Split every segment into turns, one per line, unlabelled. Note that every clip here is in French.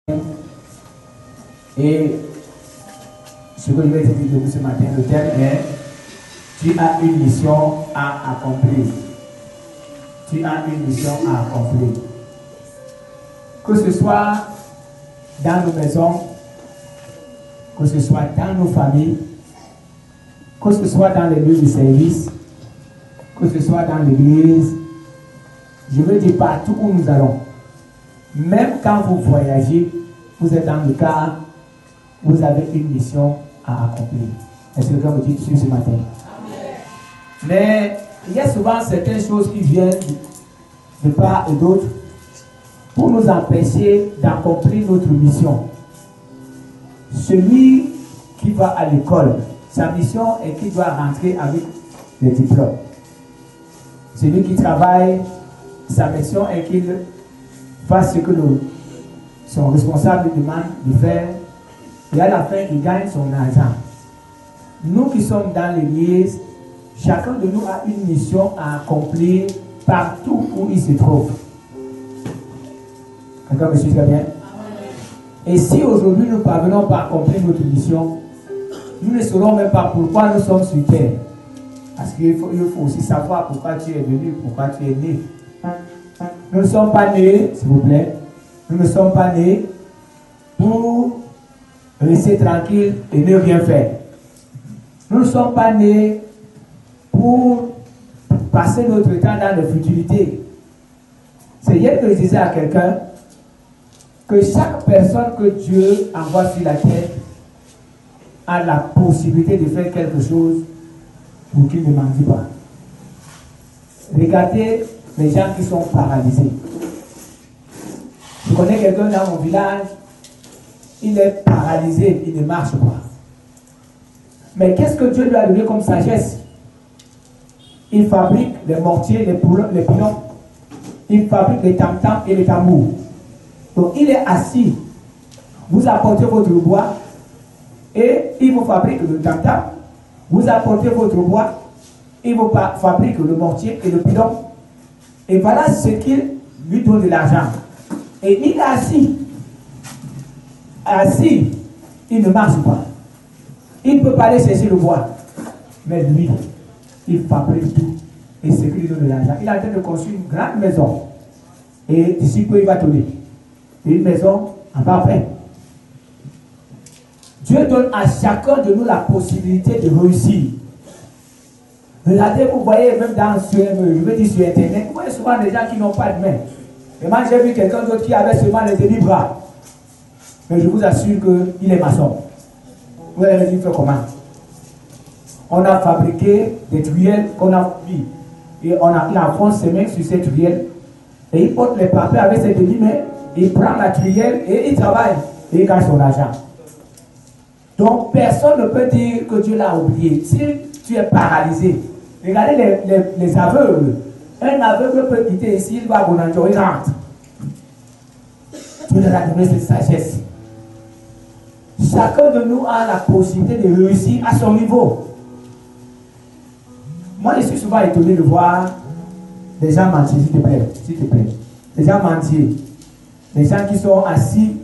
Et ce que je vais te dire de vous ce matin, le thème est: tu as une mission à accomplir. Tu as une mission à accomplir. Que ce soit dans nos maisons, que ce soit dans nos familles, que ce soit dans les lieux de service, que ce soit dans l'église, je veux dire partout où nous allons. Même quand vous voyagez, vous êtes dans le car, vous avez une mission à accomplir. Est-ce que quelqu'un me dit dessus ce matin? Mais il y a souvent certaines choses qui viennent de part et d'autre pour nous empêcher d'accomplir notre mission. Celui qui va à l'école, sa mission est qu'il doit rentrer avec des diplômes. Celui qui travaille, sa mission est qu'il fasse ce que son responsable lui demande de faire, et à la fin, il gagne son argent. Nous qui sommes dans l'église, chacun de nous a une mission à accomplir partout où il se trouve. Quelqu'un me suit très bien? Et si aujourd'hui nous ne parvenons pas à accomplir notre mission, nous ne saurons même pas pourquoi nous sommes sur terre. Parce qu'il faut aussi savoir pourquoi tu es venu, pourquoi tu es né. Nous ne sommes pas nés, s'il vous plaît, nous ne sommes pas nés pour rester tranquille et ne rien faire. Nous ne sommes pas nés pour passer notre temps dans la futilité. C'est hier que je disais à quelqu'un que chaque personne que Dieu envoie sur la terre a la possibilité de faire quelque chose pour qu'il ne mendie pas. Regardez les gens qui sont paralysés. Je connais quelqu'un dans mon village, il est paralysé, il ne marche pas. Mais qu'est-ce que Dieu lui a donné comme sagesse? Il fabrique les mortiers, les pilons, il fabrique les tam-tams et les tambours. Donc il est assis, vous apportez votre bois et il vous fabrique le tam-tam, vous apportez votre bois, il vous fabrique le mortier et le pilon. Et voilà ce qu'il lui donne de l'argent. Et il est assis. Assis, il ne marche pas. Il ne peut pas aller chercher le bois. Mais lui, il fabrique tout. Et c'est qu'il lui donne de l'argent. Il est en train de construire une grande maison. Et d'ici peu, il va tourner. Une maison en parfait. Dieu donne à chacun de nous la possibilité de réussir. Regardez, vous voyez, même sur Internet, vous voyez souvent des gens qui n'ont pas de main. Et moi, j'ai vu quelqu'un d'autre qui avait seulement les demi-bras. Mais je vous assure qu'il est maçon. Vous allez me dire, fait comment? On a fabriqué des truelles qu'on a mis. Et il enfonce ses mains sur ces truelles. Et il porte les papiers avec ses demi-mains. Il prend la truelle et il travaille. Et il gagne son argent. Donc, personne ne peut dire que Dieu l'a oublié. Si tu es paralysé, regardez les aveugles. Un aveugle peut quitter ici, il va à Bonanjo, il rentre. Dieu leur a donné cette sagesse. Chacun de nous a la possibilité de réussir à son niveau. Moi, je suis souvent étonné de voir des gens mentir, s'il te plaît. Des gens mentir. Des gens qui sont assis,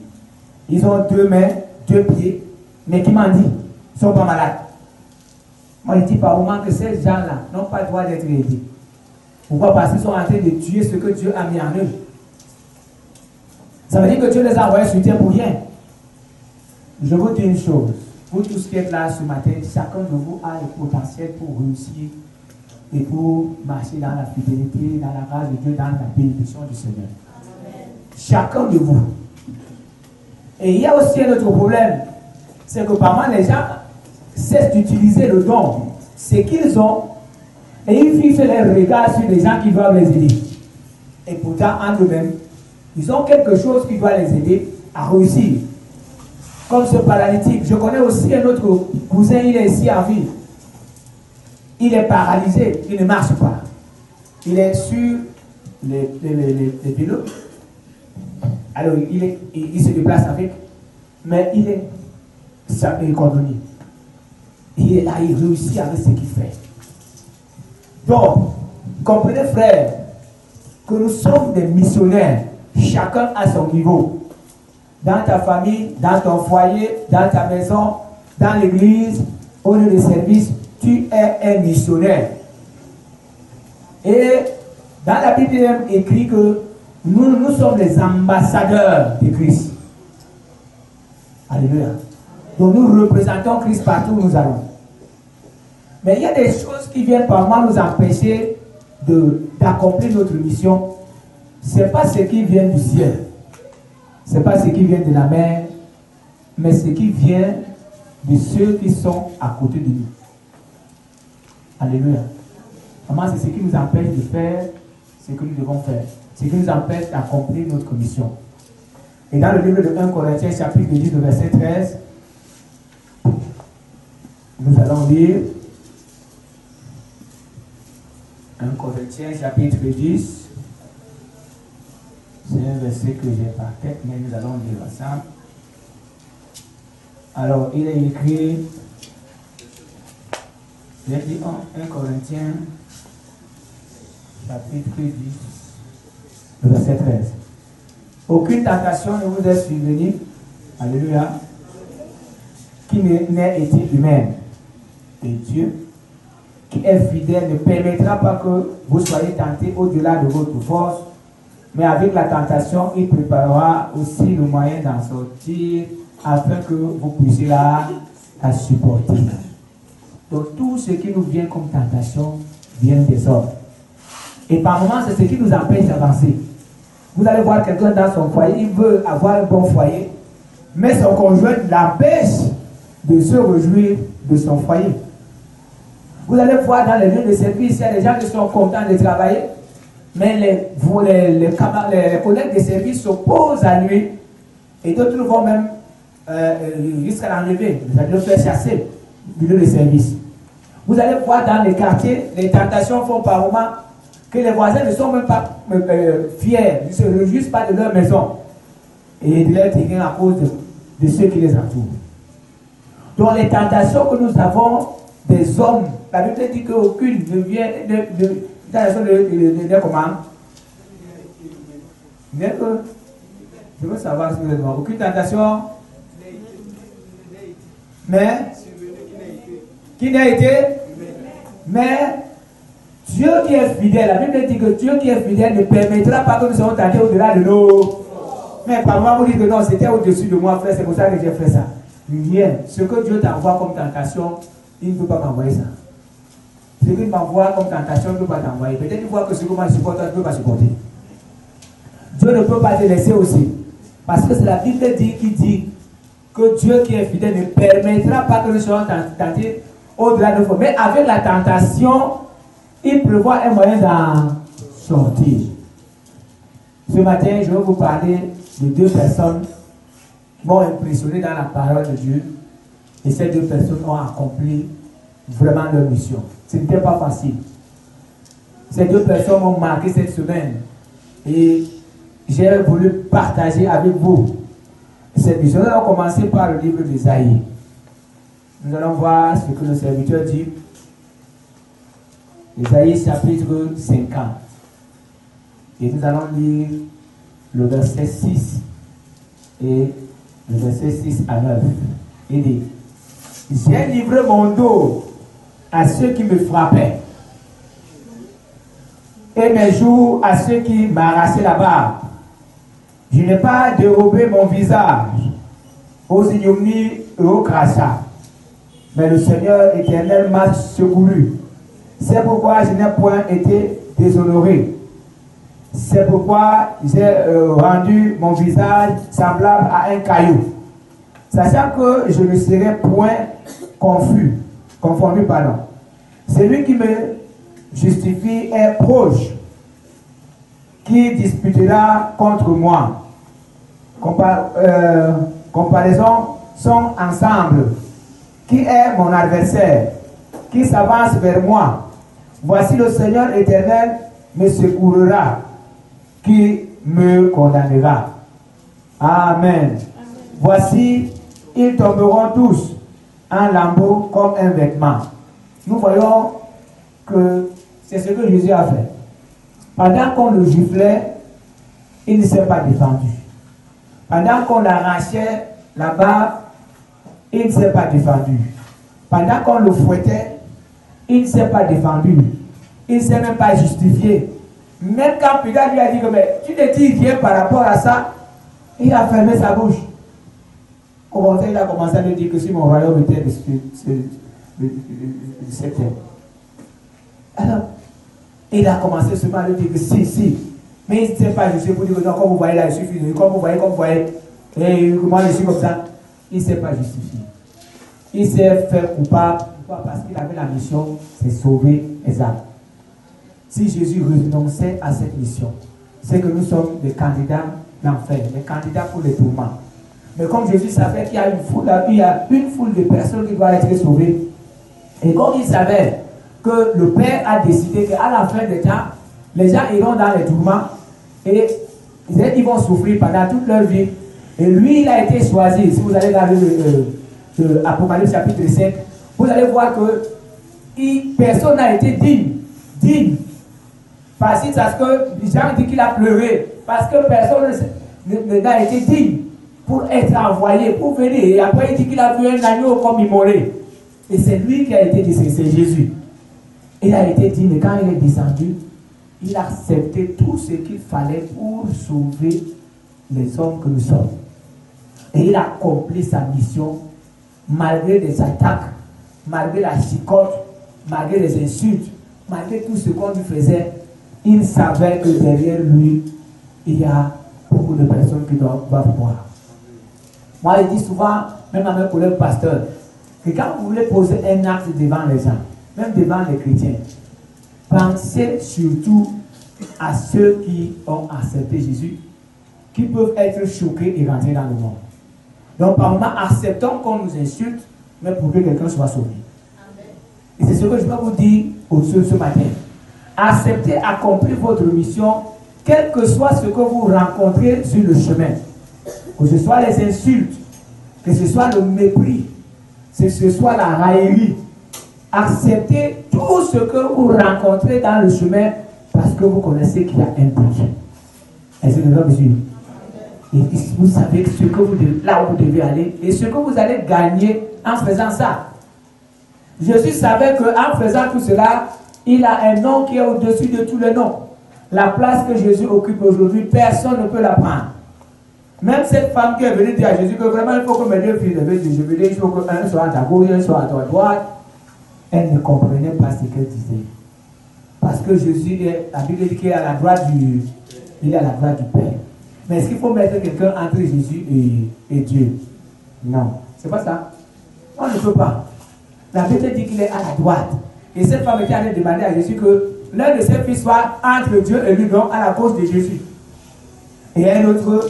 ils ont 2 mains, 2 pieds, mais qui mendient. Ils ne sont pas malades. Moi, je dis par moment que ces gens-là n'ont pas le droit d'être aidés. Pourquoi? Parce qu'ils sont en train de tuer ce que Dieu a mis en eux. Ça veut dire que Dieu les a envoyés sur terre pour rien. Je vous dis une chose. Vous tous qui êtes là ce matin, chacun de vous a le potentiel pour réussir et pour marcher dans la fidélité, dans la grâce de Dieu, dans la bénédiction du Seigneur. Amen. Chacun de vous. Et il y a aussi un autre problème. C'est que parfois les gens cessent d'utiliser le don, ce qu'ils ont, et ils fixent les regards sur les gens qui doivent les aider. Et pourtant, en eux-mêmes, ils ont quelque chose qui doit les aider à réussir. Comme ce paralytique. Je connais aussi un autre cousin, il est ici en ville. Il est paralysé, il ne marche pas. Il est sur les pilotes. Alors, il se déplace avec, mais il est économique. Il est là, il réussit avec ce qu'il fait. Donc, comprenez frère, que nous sommes des missionnaires, chacun à son niveau. dans ta famille, dans ton foyer, dans ta maison, dans l'église, au lieu de service, tu es un missionnaire. Et dans la Bible, il est écrit que nous sommes les ambassadeurs de Christ. Alléluia. Donc nous représentons Christ partout où nous allons. Mais il y a des choses qui viennent par moi nous empêcher d'accomplir notre mission. Ce n'est pas ce qui vient du ciel. Ce n'est pas ce qui vient de la mer. Mais ce qui vient de ceux qui sont à côté de nous. Alléluia. Vraiment, c'est ce qui nous empêche de faire ce que nous devons faire. Ce qui nous empêche d'accomplir notre mission. Et dans le livre de 1 Corinthiens, chapitre 10, verset 13, nous allons lire 1 Corinthiens, chapitre 10. C'est un verset que j'ai par tête, mais nous allons lire ensemble. Alors, il est écrit, j'ai dit 1 Corinthiens, chapitre 10, verset 13. Aucune tentation ne vous est survenue, alléluia, qui n'ait été humaine. Et Dieu, qui est fidèle, ne permettra pas que vous soyez tentés au-delà de votre force, mais avec la tentation, il préparera aussi le moyen d'en sortir, afin que vous puissiez la supporter. Donc tout ce qui nous vient comme tentation vient des hommes. Et par moments, c'est ce qui nous empêche d'avancer. Vous allez voir quelqu'un dans son foyer, il veut avoir un bon foyer, mais son conjoint l'empêche de se réjouir de son foyer. Vous allez voir dans les lieux de service, il y a des gens qui sont contents de travailler, mais les collègues de service s'opposent à lui, et d'autres vont même jusqu'à l'enlever, c'est-à-dire le faire chasser du lieu de service. Vous allez voir dans les quartiers, les tentations font par moments que les voisins ne sont même pas fiers, ils ne se réjouissent pas de leur maison et de leur terrain à cause de ceux qui les entourent. Donc les tentations que nous avons des hommes, la Bible dit qu'aucune ne vient de comment? Je veux savoir si vous êtes bon. Aucune tentation, mais qui n'a été, mais Dieu qui est fidèle, la Bible dit que Dieu qui est fidèle ne permettra pas que nous soyons tentés au-delà de nos. Mais par moi, vous dites que non, c'était au-dessus de moi, frère, c'est pour ça que j'ai fait ça. Rien. Ce que Dieu t'envoie comme tentation, il ne peut pas m'envoyer ça. Ce qu'il m'envoie comme tentation, il ne peut pas t'envoyer. Peut-être qu'il voit que ce que moi je supporte, tu ne peux pas supporter. Dieu ne peut pas te laisser aussi. Parce que c'est la Bible qui dit que Dieu qui est fidèle ne permettra pas que nous soyons tentés au-delà de nous. Mais avec la tentation, il prévoit un moyen d'en sortir. Ce matin, je vais vous parler de deux personnes qui m'ont impressionné dans la parole de Dieu. Et ces deux personnes ont accompli vraiment leur mission. Ce n'était pas facile. Ces deux personnes m'ont marqué cette semaine. Et j'ai voulu partager avec vous cette mission. Nous allons commencer par le livre d'Ésaïe. Nous allons voir ce que le serviteur dit. Ésaïe chapitre 50. Et nous allons lire le verset 6 et le verset 6 à 9. Il dit: j'ai livré mon dos à ceux qui me frappaient, et mes joues à ceux qui m'arrachaient la barbe. Je n'ai pas dérobé mon visage aux ignominies et aux crachats, mais le Seigneur éternel m'a secouru. C'est pourquoi je n'ai point été déshonoré. C'est pourquoi j'ai rendu mon visage semblable à un caillou, sachant que je ne serai point confondu. Celui qui me justifie est proche, qui disputera contre moi. Comparaison sont ensemble. Qui est mon adversaire? Qui s'avance vers moi? Voici le Seigneur éternel me secourira. Qui me condamnera? Amen. Voici, ils tomberont tous en lambeaux comme un vêtement. Nous voyons que c'est ce que Jésus a fait. Pendant qu'on le giflait, il ne s'est pas défendu. Pendant qu'on l'arrachait là-bas, il ne s'est pas défendu. Pendant qu'on le fouettait, il ne s'est pas défendu. Il ne s'est même pas justifié. Même quand Pilate lui a dit que mais, tu te dis rien par rapport à ça, il a fermé sa bouche. Il a commencé à lui dire que si mon royaume était de cette terre. Alors, il a commencé seulement à lui dire que si. Mais il ne s'est pas justifié pour dire que non, comme vous voyez là, il suffit de comme vous voyez, et moi je suis comme ça. Il ne s'est pas justifié. Il s'est fait coupable. Pourquoi? Parce qu'il avait la mission, c'est sauver les âmes. Si Jésus renonçait à cette mission, c'est que nous sommes des candidats d'enfer, des candidats pour les tourments. Mais comme Jésus savait qu'il y a une foule de personnes qui doivent être sauvées, et comme il savait que le Père a décidé qu'à la fin des temps, les gens iront dans les tourments et ils vont souffrir pendant toute leur vie. Et lui, il a été choisi. Si vous allez dans l'Apocalypse chapitre 5, vous allez voir que personne n'a été digne. Parce que Jean dit qu'il a pleuré. Parce que personne n'a été digne pour être envoyé, pour venir. Et après, il dit qu'il a vu un agneau comme immolé. Et c'est lui qui a été dit, c'est Jésus. Il a été digne. Et quand il est descendu, il a accepté tout ce qu'il fallait pour sauver les hommes que nous sommes. Et il a accompli sa mission malgré les attaques, malgré la chicote, malgré les insultes, malgré tout ce qu'on lui faisait. Il savait que derrière lui, il y a beaucoup de personnes qui doivent boire. Moi, je dis souvent, même à mes collègues pasteurs, que quand vous voulez poser un acte devant les gens, même devant les chrétiens, pensez surtout à ceux qui ont accepté Jésus, qui peuvent être choqués et rentrer dans le monde. Donc, par moment, acceptons qu'on nous insulte, mais pour que quelqu'un soit sauvé. Et c'est ce que je vais vous dire ce matin. Acceptez, accomplissez votre mission, quel que soit ce que vous rencontrez sur le chemin. Que ce soit les insultes, que ce soit le mépris, que ce soit la raillerie. Acceptez tout ce que vous rencontrez dans le chemin parce que vous connaissez qu'il y a un but. Est-ce que vous avez suivi? Et vous savez ce que vous devez, là où vous devez aller et ce que vous allez gagner en faisant ça. Jésus savait qu'en faisant tout cela, il a un nom qui est au-dessus de tous les noms. La place que Jésus occupe aujourd'hui, personne ne peut la prendre. Même cette femme qui est venue dire à Jésus que vraiment il faut que mes deux filles je veux dire, il faut qu'un soit à ta gauche, un soit à ta droite. Elle ne comprenait pas ce qu'elle disait. Parce que Jésus, la Bible dit qu'il est à la droite du Père. Mais est-ce qu'il faut mettre quelqu'un entre Jésus et Dieu? Non, c'est pas ça. On ne peut pas. La Bible dit qu'il est à la droite. Et cette femme était allée demander à Jésus que l'un de ses fils soit entre Dieu et lui, donc à la gauche de Jésus. Et un autre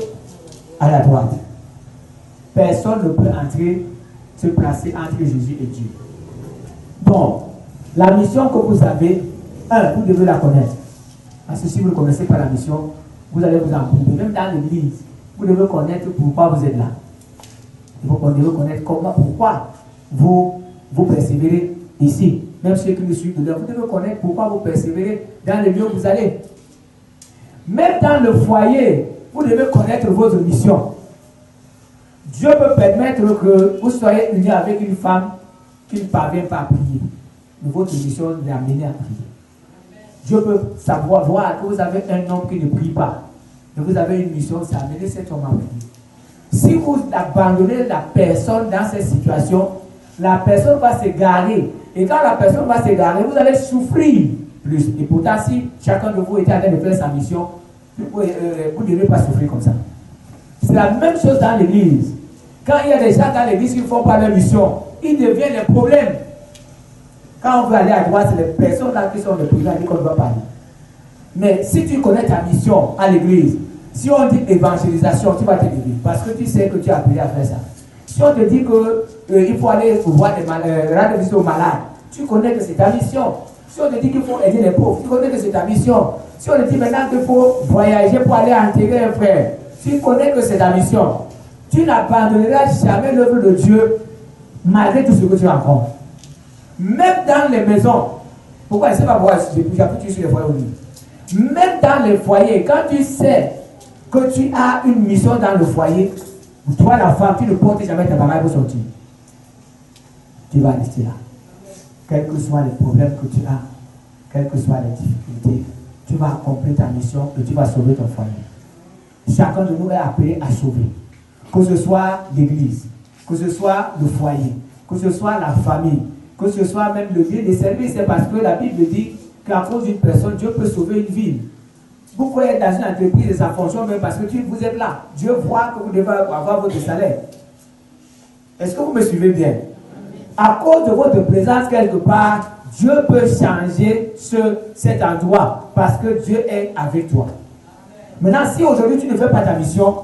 à la droite. Personne ne peut entrer, se placer entre Jésus et Dieu. Donc, la mission que vous avez, vous devez la connaître. Parce que si vous ne connaissez pas la mission, vous allez vous embrouiller. Même dans l'église, vous devez connaître pourquoi vous êtes là. Vous devez connaître pourquoi vous persévérez ici. Même ceux qui nous suivent de là, vous devez connaître pourquoi vous persévérez dans le lieu où vous allez. Même dans le foyer, vous devez connaître votre mission. Dieu peut permettre que vous soyez unis avec une femme qui ne parvient pas à prier. Mais votre mission l'amener à prier. Dieu peut savoir, voir que vous avez un homme qui ne prie pas. Mais vous avez une mission, c'est amener cet homme à prier. Si vous abandonnez la personne dans cette situation, la personne va s'égarer. Et quand la personne va s'égarer, vous allez souffrir plus. Et pourtant, si chacun de vous était en train de faire sa mission, vous ne devez pas souffrir comme ça. C'est la même chose dans l'église. Quand il y a des gens dans l'église qui ne font pas leur mission, ils deviennent les problèmes. Quand on veut aller à droite, c'est les personnes là qui sont les privés qu'on doit parler. Mais si tu connais ta mission à l'église, si on dit évangélisation, tu vas te lever parce que tu sais que tu as appelé à faire ça. Si on te dit qu'il faut aller voir des malades, rendre visite aux malades, tu connais que c'est ta mission. Si on te dit qu'il faut aider les pauvres, tu connais que c'est ta mission. Si on te dit maintenant qu'il faut voyager pour aller enterrer un frère, tu connais que c'est ta mission. Tu n'abandonneras jamais l'œuvre de Dieu malgré tout ce que tu rencontres. Même dans les maisons, pourquoi je ne sais pas pourquoi j'ai pu sur les foyers aujourd'hui. Même dans les foyers, quand tu sais que tu as une mission dans le foyer, toi la femme, tu ne portes jamais ta bagaille pour sortir. Tu vas rester là. Quels que soient les problèmes que tu as, quelles que soient les difficultés, tu vas accomplir ta mission et tu vas sauver ton foyer. Chacun de nous est appelé à sauver. Que ce soit l'église, que ce soit le foyer, que ce soit la famille, que ce soit même le lieu de service. C'est parce que la Bible dit qu'à cause d'une personne, Dieu peut sauver une ville. Vous pouvez être dans une entreprise et ça fonctionne même parce que vous êtes là. Dieu voit que vous devez avoir votre salaire. Est-ce que vous me suivez bien? À cause de votre présence quelque part, Dieu peut changer cet endroit parce que Dieu est avec toi. Maintenant, si aujourd'hui tu ne fais pas ta mission,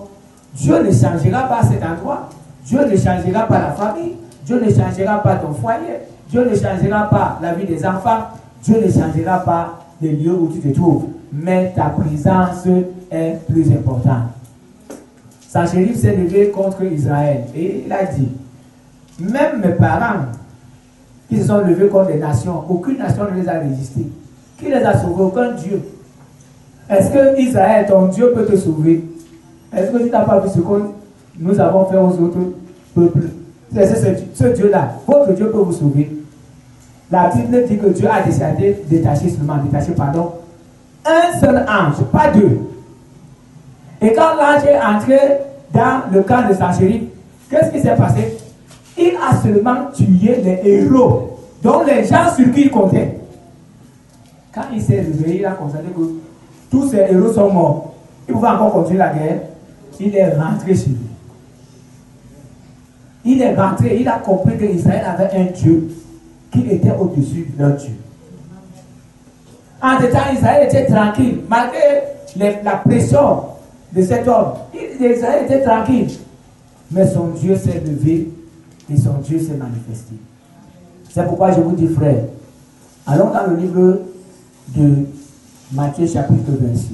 Dieu ne changera pas cet endroit. Dieu ne changera pas la famille. Dieu ne changera pas ton foyer. Dieu ne changera pas la vie des enfants. Dieu ne changera pas les lieux où tu te trouves. Mais ta présence est plus importante. Sanchérib s'est levé contre Israël et il a dit, même mes parents qui se sont levés contre les nations, aucune nation ne les a résistés. Qui les a sauvés? Aucun Dieu. Est-ce que Israël, ton Dieu, peut te sauver? Est-ce que tu n'as pas vu ce que nous avons fait aux autres peuples? C'est ce Dieu-là. Votre Dieu peut vous sauver. La Bible dit que Dieu a détaché un seul ange, pas deux. Et quand l'ange est entré dans le camp de Sanchérib, qu'est-ce qui s'est passé? Il a seulement tué les héros, dont les gens sur qui il comptait. Quand il s'est réveillé, il a constaté que tous ces héros sont morts. Il pouvait encore continuer la guerre. Il est rentré chez lui. Il est rentré, il a compris qu'Israël avait un Dieu qui était au-dessus de leur Dieu. En ce temps, Israël était tranquille, malgré la pression de cet homme. Israël était tranquille. Mais son Dieu s'est levé et son Dieu s'est manifesté. C'est pourquoi je vous dis, frère, allons dans le livre de Matthieu chapitre 26.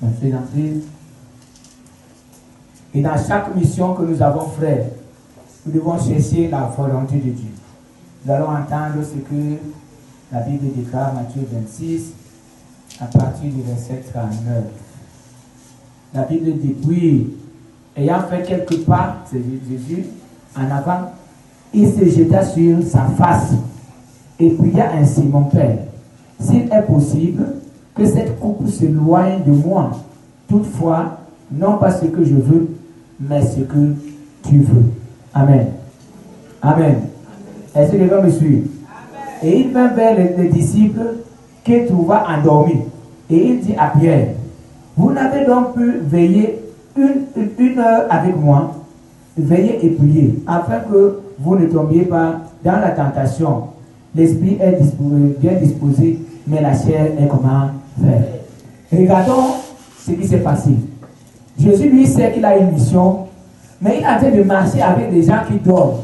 Matthieu 26. Et dans chaque mission que nous avons, frère, nous devons chercher la volonté de Dieu. Nous allons entendre ce que la Bible déclare, Matthieu 26, à partir du verset 39. La Bible dit, puis, ayant fait quelques pas, c'est Jésus, en avant, il se jeta sur sa face et pria ainsi, mon Père, s'il est possible que cette coupe s'éloigne de moi, toutefois, non pas ce que je veux, mais ce que tu veux. Amen. Amen. Est-ce que les gens me suivent? Et il vint vers les disciples qu'il trouva endormis. Et il dit à Pierre, vous n'avez donc pu veiller une heure avec moi, veillez et priez, afin que vous ne tombiez pas dans la tentation. L'esprit est bien disposé, mais la chair est comment faire. Regardons ce qui s'est passé. Jésus lui sait qu'il a une mission, mais il est en train de marcher avec des gens qui dorment.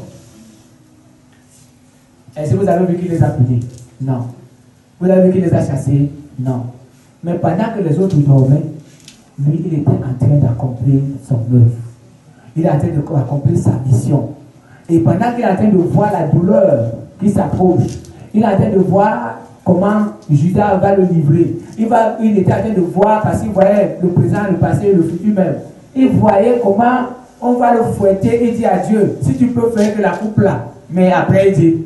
Est-ce que vous avez vu qu'il les a punis? Non. Vous avez vu qu'il les a chassés? Non. Mais pendant que les autres dormaient, lui, il était en train d'accomplir son œuvre. Il est en train d'accomplir sa mission. Et pendant qu'il est en train de voir la douleur qui s'approche, il est en train de voir comment Judas va le livrer. Il était en train de voir, parce qu'il voyait le présent, le passé, le futur même. Il voyait comment on va le fouetter et dire à Dieu, si tu peux faire que la coupe là. Mais après il dit,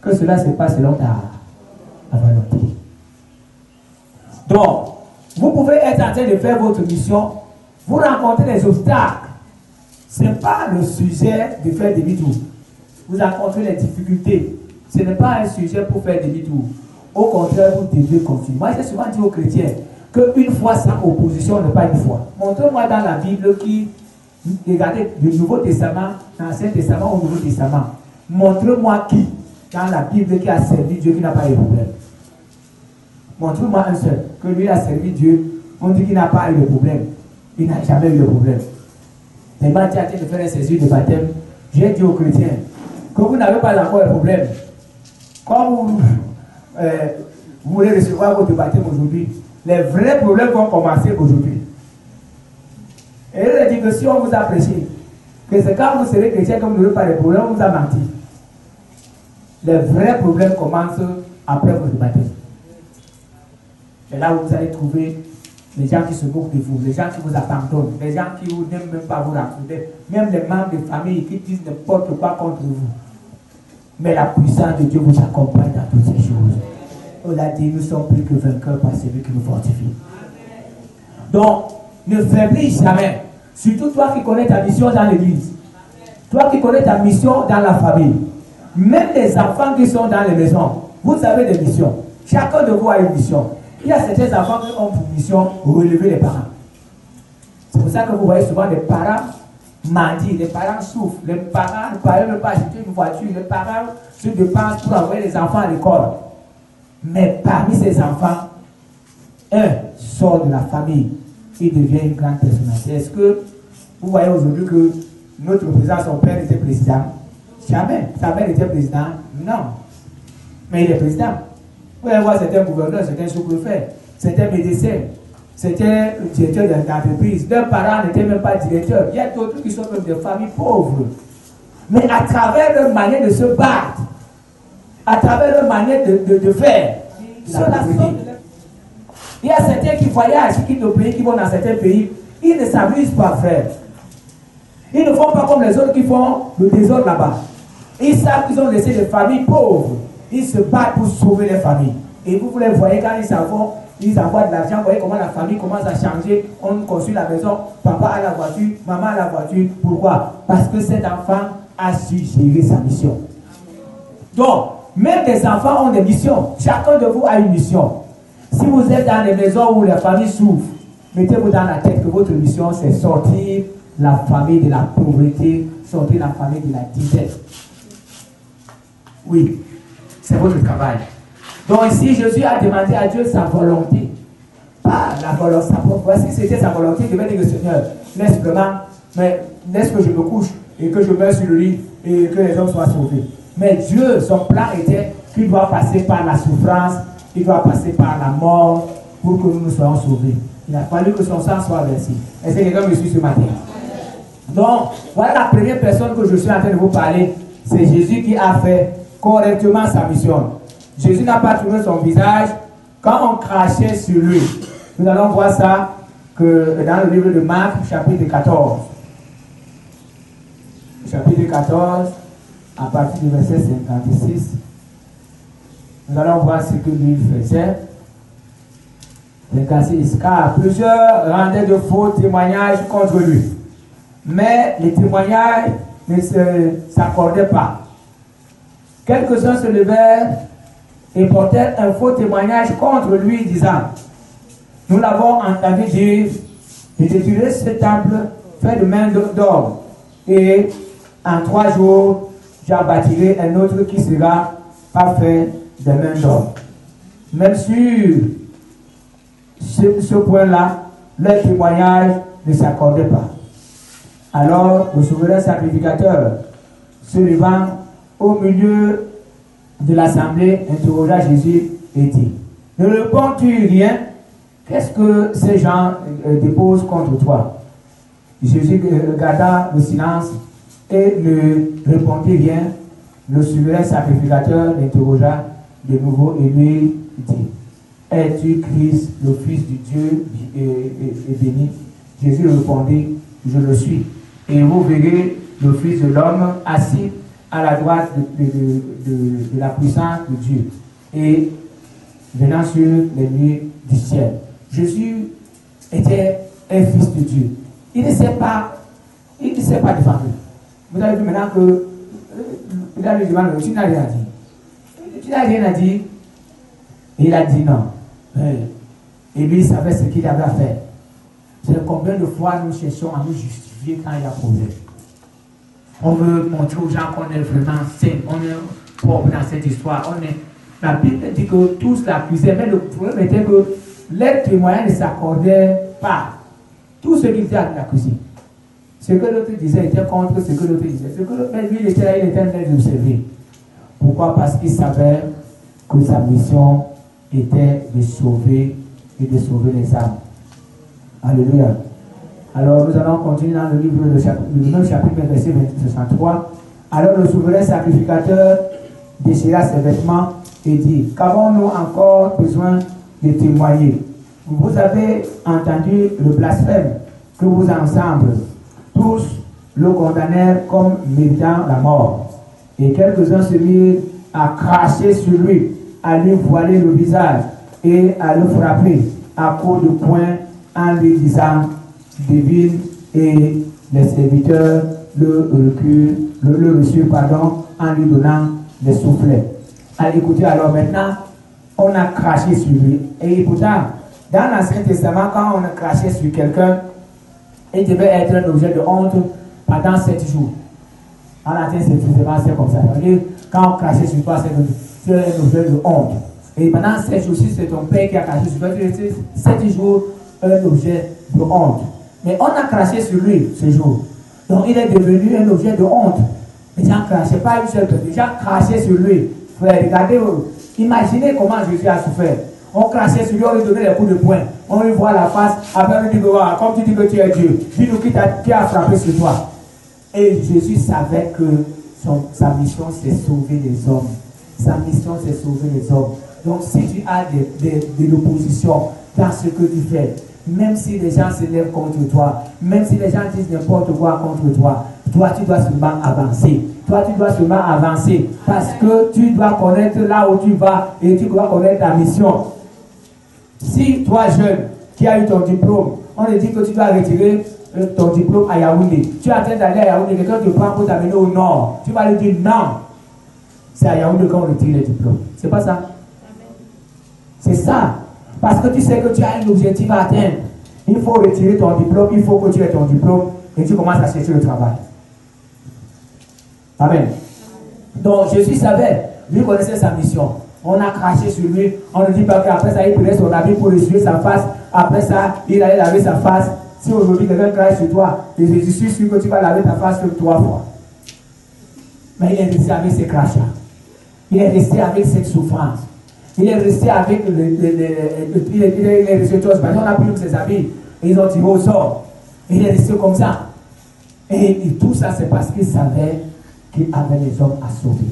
que cela se passe selon ta volonté. Donc, vous pouvez être en train de faire votre mission, vous rencontrez des obstacles. Ce n'est pas le sujet de faire demi-tour. Vous rencontrez les difficultés. Ce n'est pas un sujet pour faire demi-tour. Au contraire, vous devez continuer. Moi, j'ai souvent dit aux chrétiens qu'une foi sans opposition n'est pas une foi. Montrez-moi dans la Bible qui, regardez, du Nouveau Testament, l'Ancien Testament au Nouveau Testament. Montrez-moi qui, dans la Bible, qui a servi Dieu, qui n'a pas eu de problème. Montrez-moi un seul, que lui a servi Dieu, on dit qu'il n'a pas eu de problème. Il n'a jamais eu de problème. Mais quand tu as été de faire un saisir de baptême, j'ai dit aux chrétiens que vous n'avez pas encore de problème. Quand vous voulez recevoir votre baptême aujourd'hui, les vrais problèmes vont commencer aujourd'hui. Et il a dit que si on vous a prêché, que c'est quand vous serez chrétien que vous n'aurez pas de problème, on vous a menti. Les vrais problèmes commencent après votre baptême. C'est là où vous allez trouver les gens qui se moquent de vous, les gens qui vous abandonnent, les gens qui n'aiment même pas vous raconter, même les membres de famille qui disent n'importe quoi contre vous. Mais la puissance de Dieu vous accompagne dans toutes ces choses. On a dit, nous sommes plus que vainqueurs par celui qui nous fortifie. Donc, ne faiblis jamais. Surtout toi qui connais ta mission dans l'église. Toi qui connais ta mission dans la famille. Même les enfants qui sont dans les maisons, vous avez des missions. Chacun de vous a une mission. Il y a certains enfants qui ont pour mission de relever les parents. C'est pour ça que vous voyez souvent des parents mendient, les parents souffrent, les parents ne parviennent même pas à acheter une voiture, les parents se dépensent pour envoyer les enfants à l'école. Mais parmi ces enfants, un sort de la famille, il devient une grande personnalité. Est-ce que vous voyez aujourd'hui que notre président, son père était président? Jamais. Sa mère était président? Non. Mais il est président. Vous allez voir certains gouverneurs, certains sous-préfets, certains médecins, certains directeurs d'entreprise. Leurs parents n'étaient même pas directeurs. Il y a d'autres qui sont même des familles pauvres. Mais à travers leur manière de se battre, à travers leur manière de faire, il y a certains qui voyagent, qui quittent nos pays, qui vont dans certains pays, ils ne s'amusent pas, frère. Ils ne font pas comme les autres qui font le désordre là-bas. Ils savent qu'ils ont laissé des familles pauvres. Ils se battent pour sauver les familles. Et vous les voyez quand ils envoient de l'argent, vous voyez comment la famille commence à changer. On construit la maison, papa a la voiture, maman a la voiture. Pourquoi? Parce que cet enfant a su gérer sa mission. Donc, même les enfants ont des missions. Chacun de vous a une mission. Si vous êtes dans des maisons où la famille souffre, mettez-vous dans la tête que votre mission, c'est sortir la famille de la pauvreté, sortir la famille de la disette. Oui, c'est votre travail. Donc ici, Jésus a demandé à Dieu sa volonté. Pas la volonté, sa propre. Si c'était sa volonté, il devait dire le Seigneur, laisse vraiment, mais laisse que je me couche et que je meure sur le lit et que les hommes soient sauvés. Mais Dieu, son plan était qu'il doit passer par la souffrance, il doit passer par la mort pour que nous soyons sauvés. Il a fallu que son sang soit versé. Est-ce que quelqu'un me suit ce matin? Donc, voilà la première personne que je suis en train de vous parler. C'est Jésus qui a fait correctement sa mission. Jésus n'a pas tourné son visage quand on crachait sur lui. Nous allons voir ça que dans le livre de Marc, chapitre 14. Chapitre 14, à partir du verset 56. Nous allons voir ce que lui faisait. Car plusieurs rendaient de faux témoignages contre lui. Mais les témoignages ne s'accordaient pas. Quelques-uns se levèrent et portèrent un faux témoignage contre lui, disant: nous l'avons entendu dire, je détruirai ce temple fait de main d'homme, et en 3 jours, j'en bâtirai un autre qui sera pas fait de main d'homme. Même sur ce point-là, leur témoignage ne s'accordait pas. Alors, le souverain sacrificateur, se levant au milieu de l'assemblée, interrogea Jésus et dit: ne réponds-tu rien? Qu'est-ce que ces gens déposent contre toi? Jésus garda le silence et ne répondit rien. Le souverain sacrificateur l'interrogea de nouveau et lui dit: es-tu Christ, le Fils du Dieu et béni? Jésus répondit: je le suis. Et vous verrez le Fils de l'homme assis à la droite de la puissance de Dieu et venant sur les nuées du ciel. Jésus était un fils de Dieu. Il ne s'est pas défendu. Vous avez vu maintenant que il a lui demandé: tu n'as rien dit. Tu n'as rien dit. Et il a dit non. Et lui, il savait ce qu'il avait à faire. C'est combien de fois nous cherchons à nous justifier quand il y a problème. On veut montrer aux gens qu'on est vraiment saint, on est pauvre dans cette histoire. La Bible dit que tous l'accusaient, mais le problème était que les témoignages ne s'accordaient pas. Tout ce qu'ils disaient l'accusé. Ce que l'autre disait était contre ce que l'autre disait. Mais lui, il était là, il était en train d'observer. Pourquoi? Parce qu'il savait que sa mission était de sauver et de sauver les âmes. Alléluia. Alors nous allons continuer dans le livre le 9 chapitre verset 63. Alors le souverain sacrificateur déchira ses vêtements et dit: qu'avons-nous encore besoin de témoigner? vous avez entendu le blasphème que vous ensemble, tous le condamnèrent comme méritant la mort. Et quelques-uns se mirent à cracher sur lui, à lui voiler le visage et à le frapper à coups de poing en lui disant, devine, et les serviteurs le reçurent, en lui donnant des soufflets. Allez, écoutez, alors maintenant, on a craché sur lui. Et pourtant, dans l'Ancien Testament, quand on a craché sur quelqu'un, il devait être un objet de honte pendant 7 jours. En latin, c'est comme ça. Quand on crachait sur toi, c'est un objet de honte. Et pendant 7 jours, si c'est ton père qui a craché sur toi, c'est 7 jours un objet de honte. Mais on a craché sur lui ce jour. Donc il est devenu un objet de honte. Les gens crachaient, pas une seule personne. Les gens crachaient sur lui. Frère, regardez, imaginez comment Jésus a souffert. On crachait sur lui, on lui donnait des coups de poing. On lui voit la face, après on lui dit que comme tu dis que tu es Dieu, dis-nous qui a frappé sur toi. Et Jésus savait que sa mission c'est sauver les hommes. Sa mission c'est sauver les hommes. Donc si tu as de l'opposition dans ce que tu fais, même si les gens se lèvent contre toi, même si les gens disent n'importe quoi contre toi, toi tu dois seulement avancer. Toi tu dois seulement avancer parce que tu dois connaître là où tu vas et tu dois connaître ta mission. Si toi jeune qui as eu ton diplôme, on te dit que tu dois retirer ton diplôme à Yaoundé, tu es en train d'aller à Yaoundé, quelqu'un te prend pour t'amener au nord, tu vas lui dire non. C'est à Yaoundé qu'on retire les diplômes. C'est pas ça? C'est ça. Parce que tu sais que tu as un objectif à atteindre. Il faut retirer ton diplôme, il faut que tu aies ton diplôme et tu commences à chercher le travail. Amen. Donc Jésus savait, lui connaissait sa mission. On a craché sur lui, on ne dit pas qu'après ça il prenait son habit pour essuyer sa face, après ça il allait laver sa face. Si aujourd'hui quelqu'un crache sur toi, je suis sûr que tu vas laver ta face 3 fois. Mais il est resté avec ses crachats. Il est resté avec cette souffrance. Il est resté avec il est resté tous. On a pris ses habits et ils ont tiré au sort. Il est resté comme ça. Et tout ça, c'est parce qu'il savait qu'il avait les hommes à sauver.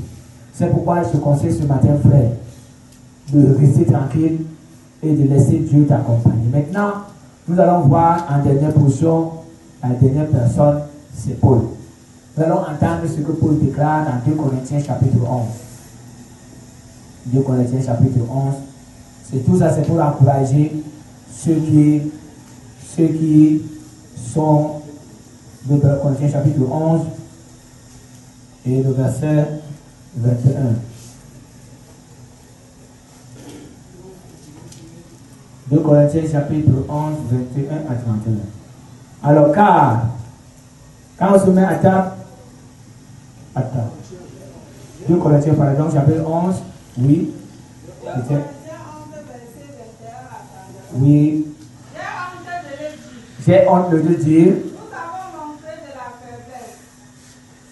C'est pourquoi je te conseille ce matin, frère, de rester tranquille et de laisser Dieu t'accompagner. Maintenant, nous allons voir en dernière position, la dernière personne, c'est Paul. Nous allons entendre ce que Paul déclare dans 2 Corinthiens chapitre 11. 2 Corinthiens chapitre 11. C'est tout ça, c'est pour encourager ceux qui sont 2 Corinthiens chapitre 11 et le verset 21. 2 Corinthiens chapitre 11, 21 à 31. Alors car, quand on se met à table, 2 Corinthiens par exemple, chapitre 11, oui. Oui. J'ai honte de le dire.
Nous avons montré de la faiblesse.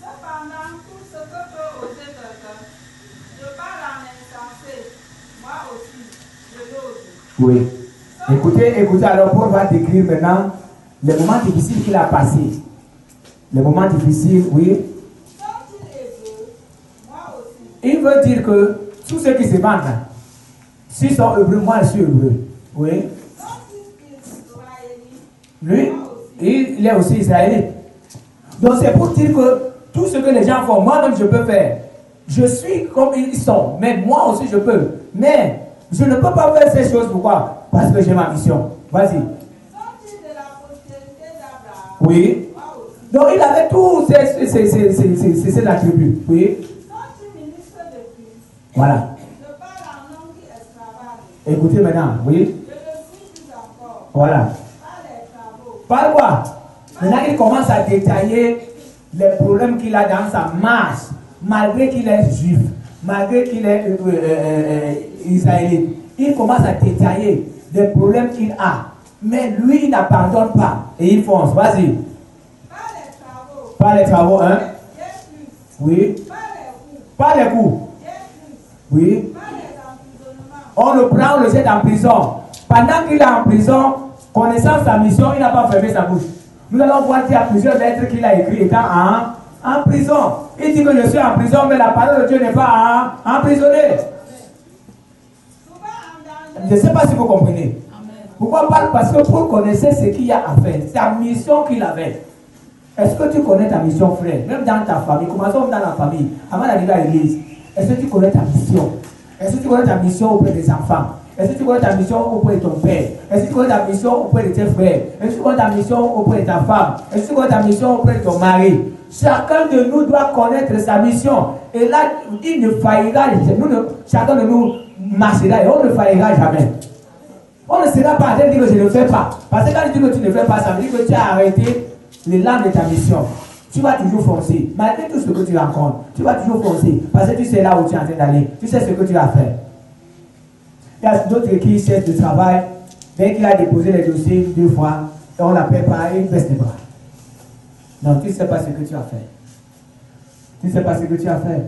Cependant, tout ce que peut oser quelqu'un, je parle en insensé. Moi aussi, je l'ose.
Oui. Écoutez, alors Paul va décrire maintenant les moments difficiles qu'il a passés. Les moments difficiles, oui.
Quand il est heureux, moi aussi.
Il veut dire que tous ceux qui se vendent, s'ils sont heureux, moi je suis heureux. Oui. Lui, il est aussi israélite. Donc c'est pour dire que tout ce que les gens font, moi-même je peux faire. Je suis comme ils sont, mais moi aussi je peux. Mais je ne peux pas faire ces choses, pourquoi? Parce que j'ai ma mission. Vas-y.
Sont-ils de la postérité d'Abraham?
Oui. Donc il avait tous ces attributs. Oui.
Sont-ils ministres de Christ?
Voilà.
Je parle en homme qui extravage.
Écoutez maintenant, oui.
Je le suis plus encore.
Voilà. Par quoi? Maintenant, il commence à détailler les problèmes qu'il a dans sa marche, malgré qu'il est juif, malgré qu'il est israélite. Il commence à détailler les problèmes qu'il a. Mais lui, il n'abandonne pas. Et il fonce. Vas-y. Pas les travaux, hein? Oui. Pas les coups. Oui. On le prend, on le jette en prison. Pendant qu'il est en prison, connaissant sa mission, il n'a pas fermé sa bouche. Nous allons voir qu'il y a plusieurs lettres qu'il a écrites étant en prison. Il dit que je suis en prison, mais la parole de Dieu n'est pas emprisonnée. Je ne sais pas si vous comprenez. Pourquoi pas? Parce que Paul connaissait ce qu'il y a à faire, sa mission qu'il avait. Est-ce que tu connais ta mission, frère? Même dans ta famille, commençons dans la famille, avant d'arriver à l'église. Est-ce que tu connais ta mission? Est-ce que tu connais ta mission auprès des enfants? Est-ce que tu connais ta mission auprès de ton père? Est-ce que tu connais ta mission auprès de tes frères? Est-ce que tu connais ta mission auprès de ta femme? Est-ce que tu connais ta mission auprès de ton mari? Chacun de nous doit connaître sa mission. Et là, il ne faillira, chacun de nous marchera et on ne faillira jamais. On ne sera pas en train de dire que je ne le fais pas. Parce que quand tu dis que tu ne le fais pas, ça veut dire que tu as arrêté l'élan de ta mission. Tu vas toujours foncer. Malgré tout ce que tu rencontres, tu vas toujours foncer. Parce que tu sais là où tu es en train d'aller. Tu sais ce que tu vas faire. Il y a d'autres qui cherchent de travail. Dès qu'il a déposé les dossiers 2 fois, et on l'appelle pas, il baisse les bras. Non, tu ne sais pas ce que tu as fait. Tu ne sais pas ce que tu as fait.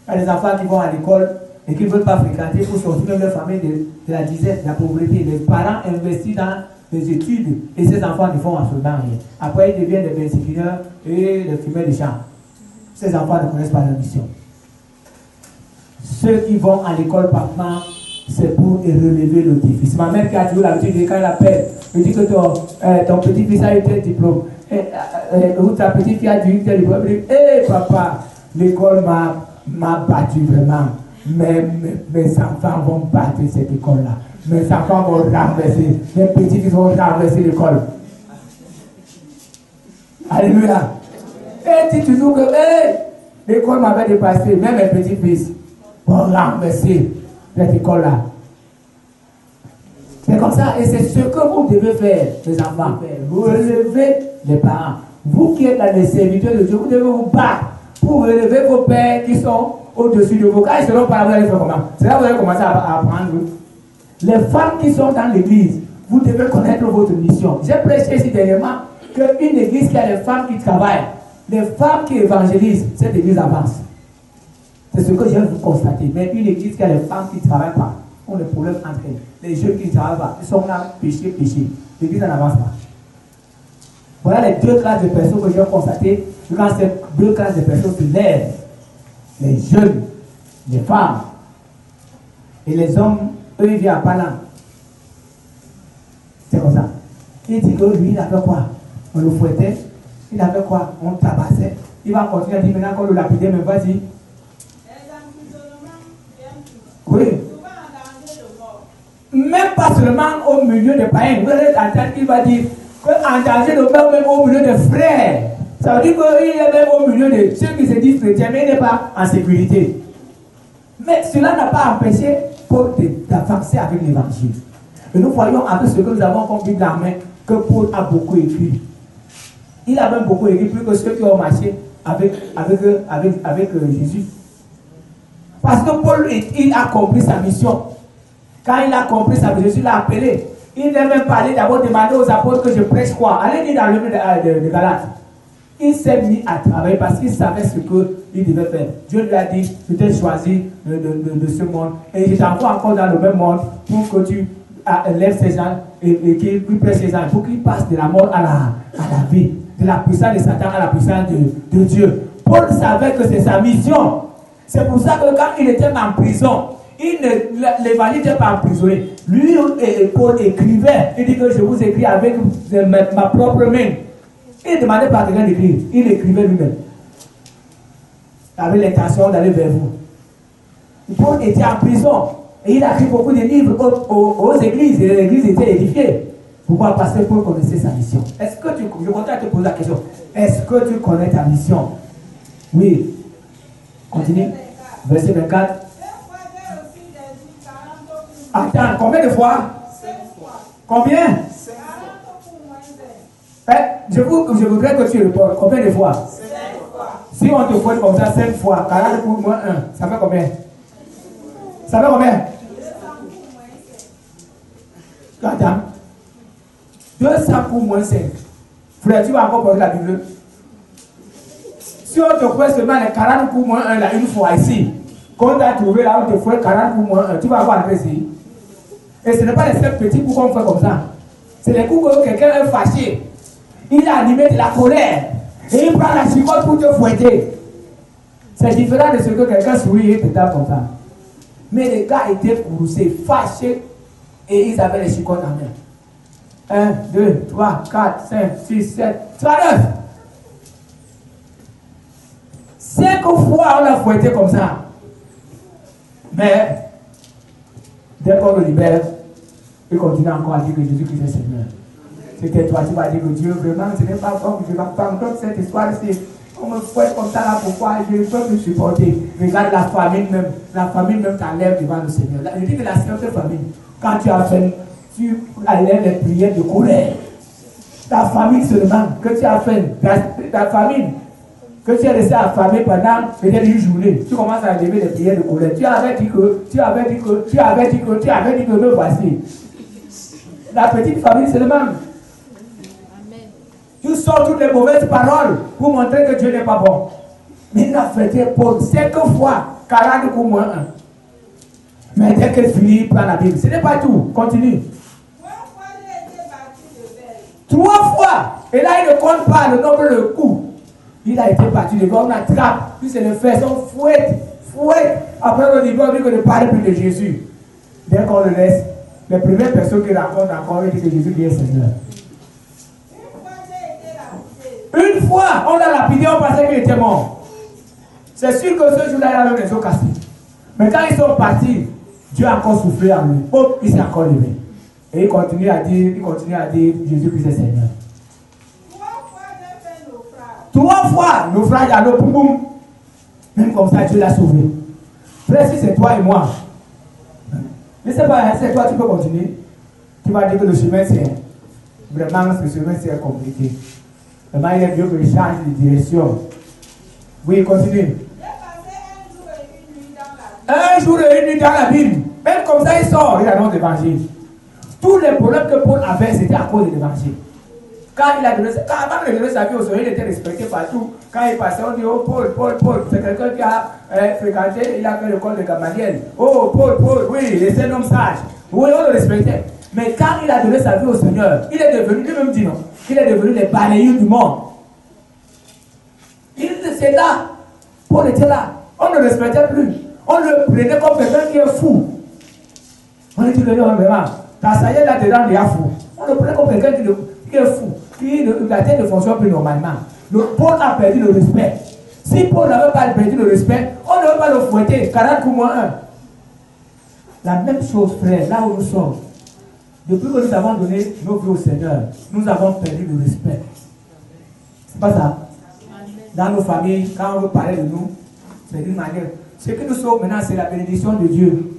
Il y a des enfants qui vont à l'école et qui ne veulent pas fréquenter pour sortir de leur famille de la disette, de la pauvreté. Les parents investissent dans les études et ces enfants ne font absolument rien. Après, ils deviennent des persécuteurs et des fumeurs de champs. Ces enfants ne connaissent pas leur mission. Ceux qui vont à l'école parfois, c'est pour relever le défi. C'est ma mère qui a toujours l'habitude, quand elle appelle, elle dit que ton petit-fils a eu tel diplôme. Ou ta petite fille a eu tel diplôme. Elle dit, hé papa, l'école m'a battu vraiment. Mes enfants vont battre cette école-là. Mes enfants vont renverser. Mes petits-fils vont renverser l'école. Alléluia. Et dit toujours que l'école m'avait dépassé. Même mes petits-fils vont renverser cette école-là. C'est comme ça. Et c'est ce que vous devez faire, les enfants. Vous relevez les parents. Vous qui êtes dans les serviteurs de Dieu, vous devez vous battre pour relever vos pères qui sont au-dessus de vous. Quand ils seront par là, vous allez faire comment? C'est là que vous allez commencer à apprendre. Les femmes qui sont dans l'église, vous devez connaître votre mission. J'ai prêché ici dernièrement qu'une église qui a des femmes qui travaillent, les femmes qui évangélisent, cette église avance. C'est ce que j'ai constaté. Mais une église qui a des femmes qui ne travaillent pas, on a des problèmes entre elles. Les jeunes qui ne travaillent pas, ils sont là, péché. L'église n'avance pas. Voilà les 2 classes de personnes que j'ai constatées. Quand ces 2 classes de personnes se lèvent, les jeunes, les femmes, et les hommes, eux, ils viennent à Palan. C'est comme ça. Il dit que lui, il a fait quoi? On le fouettait. Il a fait quoi? On le tabassait. Il va continuer à dire maintenant qu'on le lapidait, mais vas-y. Oui. Même pas seulement au milieu des païens. Vous allez entendre qu'il va dire qu'en danger de mort, même au milieu des frères. Ça veut dire qu'il est même au milieu de ceux qui se disent chrétiens, mais il n'est pas en sécurité. Mais cela n'a pas empêché Paul d'avancer avec l'évangile. Et nous voyons avec ce que nous avons compris dans la main que Paul a beaucoup écrit. Il a même beaucoup écrit plus que ceux qui ont marché avec Jésus. Parce que Paul, il a compris sa mission. Quand il a compris sa mission, Jésus l'a appelé. Il n'a même pas allé d'abord demander aux apôtres que je prêche quoi. Allez dire dans le livre de Galates. Il s'est mis à travailler parce qu'il savait ce qu'il devait faire. Dieu lui a dit, je t'ai choisi de ce monde et je t'envoie encore dans le même monde pour que tu lèves ces gens et qu'il prêche ces gens, pour qu'ils passent de la mort à la vie, de la puissance de Satan à la puissance de Dieu. Paul savait que c'est sa mission. C'est pour ça que quand il était en prison, l'évangile n'était pas emprisonné. Lui, Paul écrivait, il dit que je vous écris avec ma propre main. Il ne demandait pas à quelqu'un d'écrire, il écrivait lui-même. Avec l'intention d'aller vers vous. Paul était en prison et il a écrit beaucoup de livres aux églises et les églises étaient édifiées. Pourquoi? Parce que Paul connaissait sa mission. Est-ce que je continue à te poser la question. Est-ce que tu connais ta mission? Oui. Continue. Verset 24. Attends, combien de fois? 5 fois. Combien? 5 fois. Je voudrais que tu répondes. Combien de fois? 5 fois. Si on te fouette comme ça 5 fois, 40 pour moins 1, ça fait combien? Ça fait combien? 200 pour moins 5. Attends. 200 pour moins 5. Frère, tu vas encore poser la Bible. Si on te fouette seulement les 40 pour moins 1 là, une fois ici, quand tu as trouvé là, on te fouette 40 pour moins 1, tu vas avoir ici. Et ce n'est pas les 5 petits coups qu'on fait comme ça. C'est les coups que quelqu'un est fâché. Il a animé de la colère. Et il prend la chicotte pour te fouetter. C'est différent de ce que quelqu'un sourit et te tape comme ça. Mais les gars étaient courroucés, fâchés. Et ils avaient les chicottes en main. 1, 2, 3, 4, 5, 6, 7, 39. 5 fois on l'a fouetté comme ça. Mais, dès qu'on le libère, il continue encore à dire que Jésus-Christ est Seigneur. C'était toi, tu vas dire que Dieu, vraiment, ce n'est pas comme je ne vais pas entendre cette histoire. On me fouette comme ça là, pourquoi je ne peux plus supporter. Regarde la famine même t'enlève devant le Seigneur. Je dis que la sainte famine, quand tu as fait, tu enlèves les prières de colère. Ta famine seulement, que tu as fait, ta famine, que tu es resté affamé pendant peut-être une journée, tu commences à lever les prières de colère. Tu avais dit que me voici. La petite famille seulement. Tu sors toutes les mauvaises paroles pour montrer que Dieu n'est pas bon. Mais il a fêté pour 5 fois 40 pour moins 1. Mais dès qu'elle finit, il prend la Bible. Ce n'est pas tout. Continue. 3 fois. Et là, il ne compte pas le nombre de coups. Il a été battu de verre, on attrape, puis c'est le fait, on fouette. Après, on dit que ne parle plus de Jésus. Dès qu'on le laisse, les premières personnes qui racontent encore, ils disent que Jésus est Seigneur. Une fois, on l'a lapidé, on pensait qu'il était mort. C'est sûr que ce jour-là, il avait les os cassés. Mais quand ils sont partis, Dieu a encore soufflé en lui. Oh, il s'est encore levé. Et il continue à dire Jésus-Christ est Seigneur. 3 fois, naufrage à l'eau, boum boum. Même comme ça, Dieu l'a sauvé. Frère, si c'est toi et moi, je ne sais pas, c'est toi, tu peux continuer. Tu vas dire que le chemin, c'est vraiment, ce chemin, c'est compliqué. Vraiment, il est mieux que je change de direction. Oui, continue. Un jour et une nuit dans la Bible. Même comme ça, il sort, il annonce l'évangile. Tous les problèmes que Paul avait, c'était à cause de l'évangile. Avant de donner sa vie au Seigneur, il était respecté partout. Quand il passait, on dit, oh Paul, c'est quelqu'un qui a fréquenté, il a fait l'école de Gamaliel. Oh Paul, oui, c'est un homme sage. Oui, on le respectait. Mais quand il a donné sa vie au Seigneur, il est devenu, lui-même dit non, il est devenu le balayeur du monde. Il était là. Paul était là. On ne le respectait plus. On le prenait comme quelqu'un qui est fou. On dit que non, vraiment, ta saillette là-dedans, il est fou. On le prenait comme quelqu'un qui est fou. La tête ne fonctionne plus normalement. Paul a perdu le respect. Si Paul n'avait pas perdu le respect, on ne va pas le fouetter. 40 pour moins 1. La même chose, frère, là où nous sommes. Depuis que nous avons donné nos vies au Seigneur, nous avons perdu le respect. C'est pas ça. Dans nos familles, quand on veut parler de nous, c'est d'une manière. Ce que nous sommes maintenant, c'est la bénédiction de Dieu.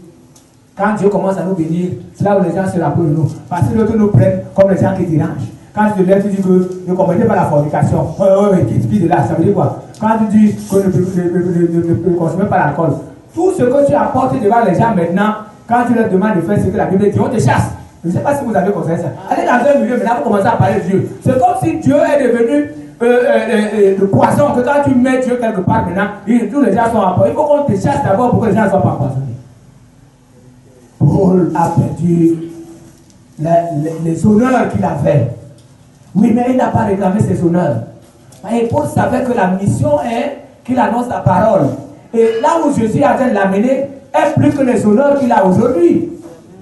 Quand Dieu commence à nous bénir, c'est là où les gens se rappellent de nous. Parce que les autres nous prennent comme les gens qui dérangent. Quand tu te lèves, tu dis que ne commettez pas la fornication. Oui, qui de là, ça veut dire quoi? Quand tu dis que ne consommez pas l'alcool, tout ce que tu apportes devant les gens maintenant, quand tu leur demandes de faire ce que la Bible dit, on te chasse. Je ne sais pas si vous avez constaté ça. Allez dans un milieu, maintenant vous commencez à parler de Dieu. C'est comme si Dieu est devenu le poisson, que quand tu mets Dieu quelque part maintenant, tous les gens sont à part. Il faut qu'on te chasse d'abord pour que les gens ne soient pas empoisonnés. Paul a perdu les honneurs qu'il avait. Oui, mais il n'a pas réclamé ses honneurs. Et Paul savait que la mission est qu'il annonce la parole. Et là où Jésus a de l'amener est plus que les honneurs qu'il a aujourd'hui.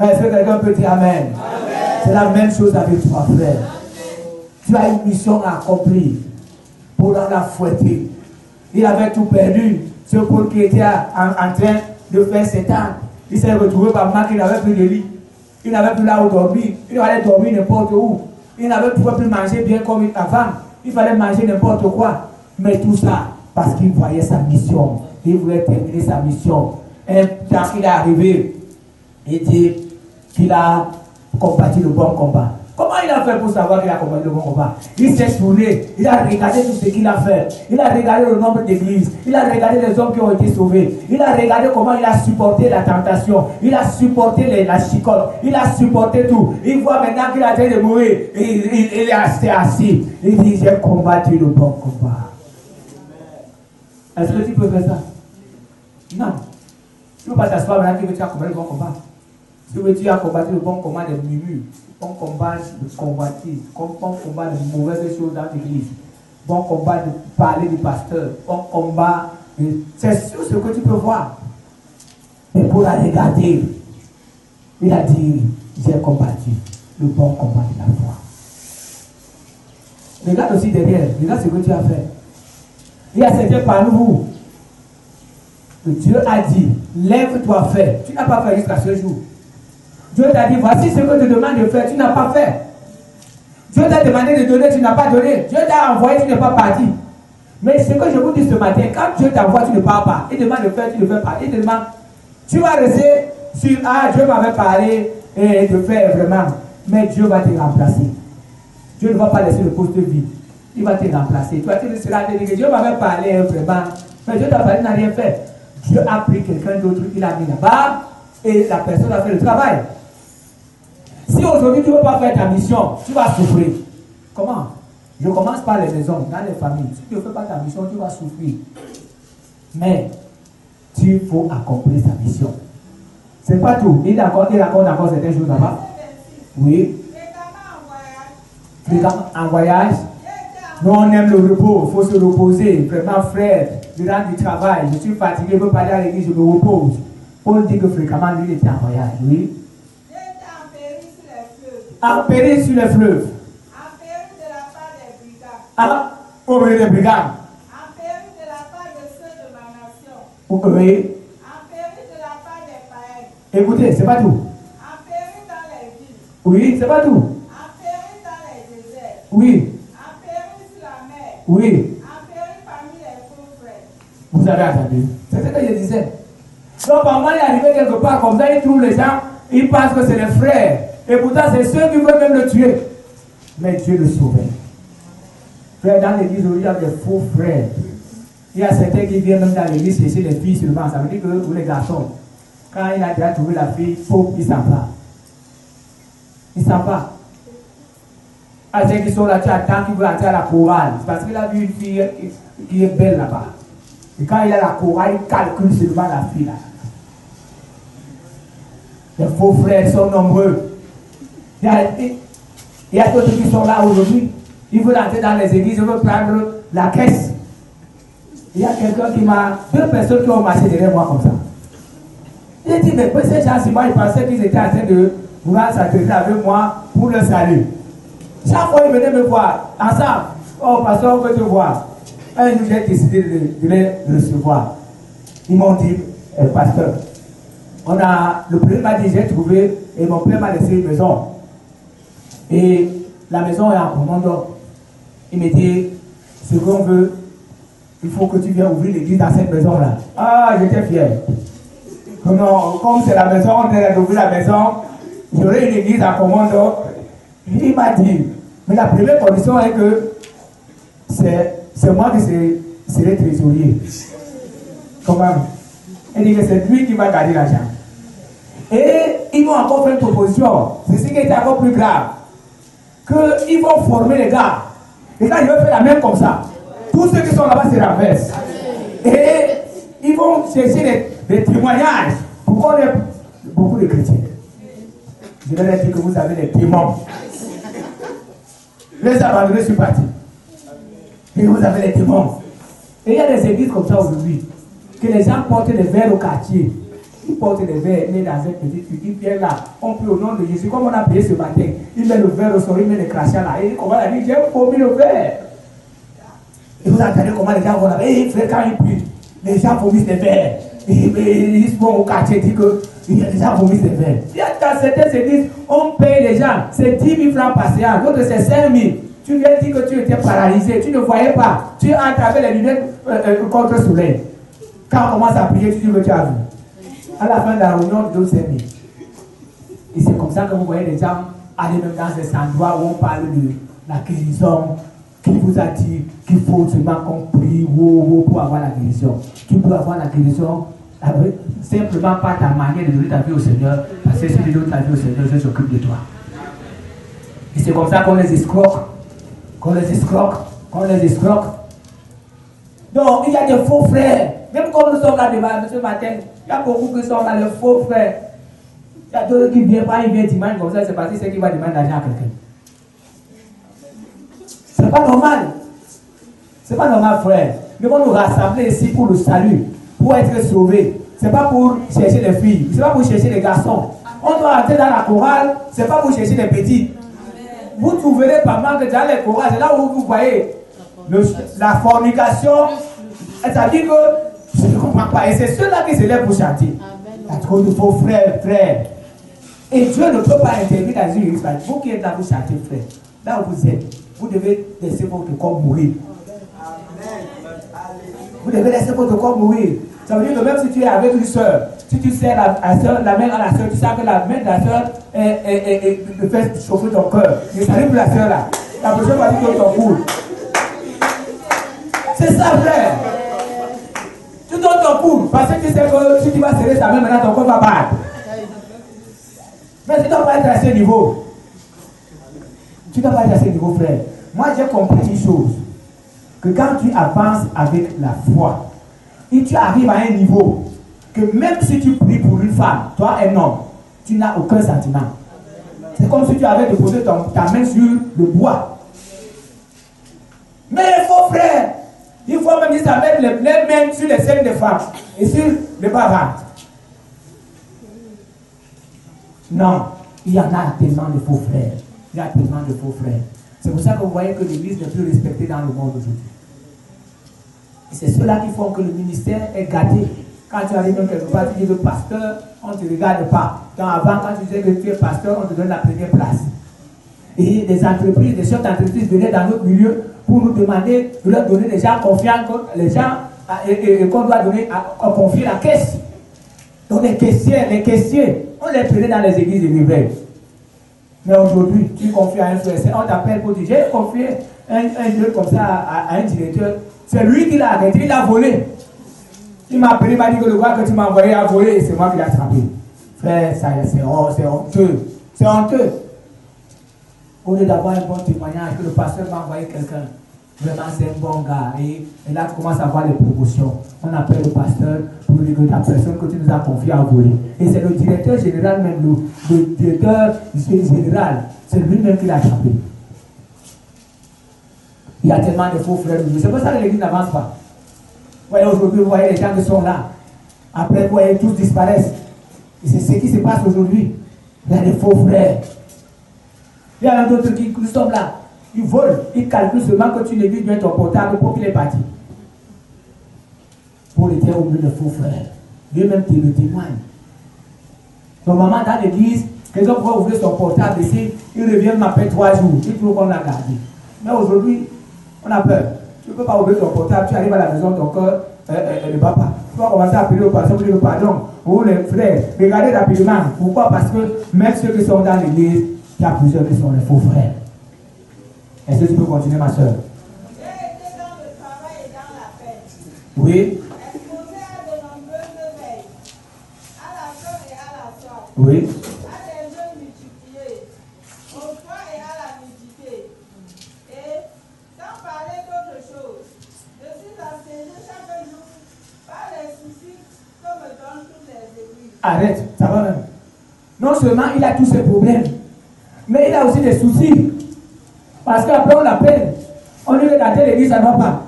Est-ce que quelqu'un peut dire Amen? C'est la même chose avec toi, frère. Tu as une mission à accomplir. Paul en a fouetté. Il avait tout perdu. Ce Paul qui était en train de faire cet âme. Il s'est retrouvé par mal qu'il n'avait plus de lit. Il n'avait plus là où dormir. Il allait dormir n'importe où. Il n'avait plus manger bien comme avant. Il fallait manger n'importe quoi. Mais tout ça, parce qu'il voyait sa mission. Il voulait terminer sa mission. Et quand il est arrivé, il dit qu'il a combattu le bon combat. Comment il a fait pour savoir qu'il a combattu le bon combat? Il s'est tourné, il a regardé tout ce qu'il a fait. Il a regardé le nombre d'églises. Il a regardé les hommes qui ont été sauvés. Il a regardé comment il a supporté la tentation. Il a supporté la chicotte. Il a supporté tout. Il voit maintenant qu'il a train de mourir. Il est resté assis. Il dit, j'ai combattu le bon combat. Est-ce que tu peux faire ça? Non. Tu ne peux pas t'asseoir maintenant que tu as combattu le bon combat. Si tu as combattu le bon combat des murmures, bon combat de convoitise, bon combat de mauvaises choses dans l'église, bon combat de parler du pasteur, bon combat de... C'est sûr ce que tu peux voir. Mais pour la regarder, il a dit, j'ai combattu. le bon combat de la foi. Regarde aussi derrière, regarde ce que tu as fait. Il y a certains parmi vous que Dieu a dit, lève-toi, fais. Tu n'as pas fait jusqu'à ce jour. Dieu t'a dit, voici ce que tu demandes de faire, tu n'as pas fait. Dieu t'a demandé de donner, tu n'as pas donné. Dieu t'a envoyé, tu n'es pas parti. Mais ce que je vous dis ce matin, quand Dieu t'envoie, tu ne pars pas. Il demande de faire, tu ne fais pas. Il te demande, tu vas rester sur, ah, Dieu m'avait parlé et de faire vraiment. Mais Dieu va te remplacer. Dieu ne va pas laisser le poste vide. Il va te remplacer. Toi, tu seras te dire que Dieu m'avait parlé vraiment. Mais Dieu t'a parlé, n'a rien fait. Dieu a pris quelqu'un d'autre, il a mis là-bas et la personne a fait le travail. Si aujourd'hui tu ne veux pas faire ta mission, tu vas souffrir. Comment? Je commence par les maisons, dans les familles. Si tu ne fais pas ta mission, tu vas souffrir. Mais tu faut accomplir ta mission. C'est pas tout. Il raconte encore certaines choses là-bas. Oui. En voyage. Nous on aime le repos, il faut se reposer. Vraiment frère, durant du travail, je suis fatigué, je veux pas aller à l'église, je me repose. Paul dit que fréquemment lui il était en voyage. Oui. En péril sur les fleuves.
En péril de la part des brigands.
Ah, au milieu des brigands.
En péril de la part de ceux de ma nation.
Oui.
En péril de la part des païens.
Écoutez, c'est pas tout.
En péril dans les villes.
Oui, c'est pas tout.
En péril dans les déserts.
Oui.
En péril sur la mer.
Oui.
En péril parmi les faux frères.
Vous avez entendu. C'est ce que je disais. Donc, par moi, il est arrivé quelque part comme ça, il trouve les gens, il pense que c'est les frères. Et pourtant, c'est ceux qui veulent même le tuer. Mais Dieu le sauvait. Frère, dans l'église, il y a des faux frères. Il y a certains qui viennent même dans l'église chercher les filles seulement. Ça veut dire que pour les garçons, quand il a déjà trouvé la fille, il s'en va. Il s'en va. À ceux qui sont là, tu attends qu'ils veulent entrer à la chorale. C'est parce qu'il a vu une fille qui est belle là-bas. Et quand il a la chorale, il calcule seulement la fille là. Les faux frères sont nombreux. Il y a d'autres qui sont là aujourd'hui. Ils veulent entrer dans les églises, ils veulent prendre la caisse. Il y a quelqu'un qui m'a... Deux personnes qui ont marché derrière moi comme ça. J'ai dit, mais ces gens-ci, moi, ils pensaient qu'ils étaient en train de vouloir s'attirer avec moi pour le salut. Chaque fois, ils venaient me voir. Ensemble, oh, pasteur, on veut te voir. Un jour, j'ai décidé de les recevoir. Ils m'ont dit, pasteur, le premier m'a dit, j'ai trouvé, et mon père m'a laissé une maison. Et la maison est en commande. Il me dit, ce qu'on veut, il faut que tu viennes ouvrir l'église dans cette maison-là. Ah, j'étais fier. Non, comme c'est la maison, on est d'ouvrir la maison, j'aurai une église en commande. Il m'a dit, mais la première condition est que c'est moi qui serai trésorier. Comment? Il dit que c'est lui qui va garder l'argent. Et ils m'ont encore fait une proposition. C'est ce qui était encore plus grave. Qu'ils vont former les gars. Et quand ils vont faire la même comme ça, tous ceux qui sont là-bas se renversent. Et ils vont chercher des témoignages pour qu'on ait beaucoup de chrétiens. Je leur ai dit que vous avez des démons. Les abandonnés sont partis. Et vous avez les démons. Et il y a des églises comme ça aujourd'hui. Que les gens portent des verres au quartier. Ils portent des verres, ils mettent dans cette petite truc, ils viennent là, on prie au nom de Jésus, comme on a prié ce matin, ils mettent le verre au sol, ils mettent les crachats là, et comment la dit, j'ai vomi le verre. Et vous entendez comment les gens vont là, et frère, quand ils prient, les gens vomissent des verres. Et ils vont au quartier, disent que les gens vomissent des verres. Il y a dans certaines églises, on paye les gens, c'est 10 000 francs par séance, d'autres c'est 5 000. Tu viens dire que tu étais paralysé, tu ne voyais pas, tu entres avec les lunettes contre le soleil. Quand on commence à prier, tu dis que tu as vu. À la fin de la réunion, tu donnes 5 000. Et c'est comme ça que vous voyez les gens aller même dans ces endroits où on parle de la guérison, qui vous a dit qu'il faut seulement qu'on prie pour avoir la guérison. Tu peux avoir la guérison simplement par ta manière de donner ta vie au Seigneur, parce que si tu donnes ta vie au Seigneur, je s'occupe de toi. Et c'est comme ça qu'on les escroque, qu'on les escroque. Donc, il y a des faux frères. Même comme nous sommes là ce matin, il y a beaucoup qui sont là, les faux frères. Il y a d'autres qui ne viennent pas, ils viennent dimanche comme ça, c'est parce que c'est qui va demander l'argent à quelqu'un. C'est pas normal. C'est pas normal, frère. Nous allons nous rassembler ici pour le salut, pour être sauvés. C'est pas pour chercher les filles, c'est pas pour chercher les garçons. On doit entrer dans la chorale, ce n'est pas pour chercher les petits. Vous trouverez pas mal que dans les chorales, c'est là où vous voyez la fornication. Ça dit que je ne comprends pas. Et c'est ceux-là qui se lèvent pour chanter. Il y a trop de faux frères. Et Dieu ne peut pas intervenir dans une église. Vous qui êtes là, vous chantez, frère. Là où vous êtes, vous devez laisser votre corps mourir. Vous devez laisser votre corps mourir. Ça veut dire que même si tu es avec une soeur, si tu sers la main à la soeur, tu sais que la main de la soeur fait chauffer ton cœur. Ne salue plus la soeur là. La prochaine fois, tu donnes ton cours. C'est ça, frère. Tu donnes ton cours parce que tu sais que si tu vas serrer sa main, maintenant ton corps va battre. Mais tu ne dois pas être à ce niveau. Tu ne dois pas être à ce niveau, frère. Moi, j'ai compris une chose. Que quand tu avances avec la foi, et tu arrives à un niveau, que même si tu pries pour une femme, toi un homme, tu n'as aucun sentiment. C'est comme si tu avais déposé ta main sur le bois. Mais les faux frères, il faut même ça mettre les mains sur les seins des femmes et sur les bas. Non, il y en a tellement de faux frères. Il y a tellement de faux frères. C'est pour ça que vous voyez que l'église n'est plus respectée dans le monde aujourd'hui. C'est ceux-là qui font que le ministère est gâté. Quand tu arrives même quelque part, tu dis le pasteur, on ne te regarde pas. Avant, quand tu disais que tu es pasteur, on te donne la première place. Et des entreprises, des chefs d'entreprise venaient dans notre milieu pour nous demander de leur donner des gens confiants, les gens qu'on doit donner à confier la caisse. Donc les caissiers, on les prenait dans les églises de l'hiver. Mais aujourd'hui, tu confies à un frère, on t'appelle pour dire, j'ai confié un lieu comme ça à un directeur. C'est lui qui l'a arrêté, il a volé. Il m'a appelé, il m'a dit que le gars que tu m'as envoyé a volé et c'est moi qui l'ai attrapé. Frère, c'est honteux. C'est honteux. Au lieu d'avoir un bon témoignage, que le pasteur m'a envoyé quelqu'un. Vraiment, c'est un bon gars. Et là, tu commences à voir les promotions. On appelle le pasteur pour lui dire que la personne que tu nous as confiée a volé. Et c'est le directeur général, même le directeur général, c'est lui-même qui l'a attrapé. Il y a tellement de faux frères. C'est pour ça que l'église n'avance pas. Vous voyez, aujourd'hui, vous voyez les gens qui sont là. Après, vous voyez, tous disparaissent. Et c'est ce qui se passe aujourd'hui. Il y a des faux frères. Il y a d'autres qui sont là. Ils volent. Ils calculent seulement que tu négliges bien ton portable pour qu'il est parti. Pour les terres au milieu de faux frères. Lui-même le témoigne. Normalement, dans l'église, quelqu'un pourrait ouvrir son portable ici. Il revient, m'appelle 3 jours. Il trouve qu'on l'a gardé. Mais aujourd'hui, on a peur. Tu ne peux pas ouvrir ton portable, tu arrives à la maison, ton cœur ne va pas. Tu vas commencer à appeler le pasteur, dire pardon. Ou les frères, regardez rapidement. Pourquoi? Parce que même ceux qui sont dans l'église, il y a plusieurs qui sont les faux frères. Est-ce que tu peux continuer, ma soeur?
J'ai été dans le travail et dans la paix.
Oui.
Exposé à de nombreuses veilles, à la faim et à la soif.
Oui.
À des jeux multipliés, au froid et à la nudité. Et, sans parler d'autre chose, je suis assiégé chaque jour par les soucis que me donnent toutes les églises.
Arrête, ça va même. Non seulement il a tous ses problèmes, mais il a aussi des soucis. Parce qu'après on l'appelle, on dit que dans telle église ça ne va pas.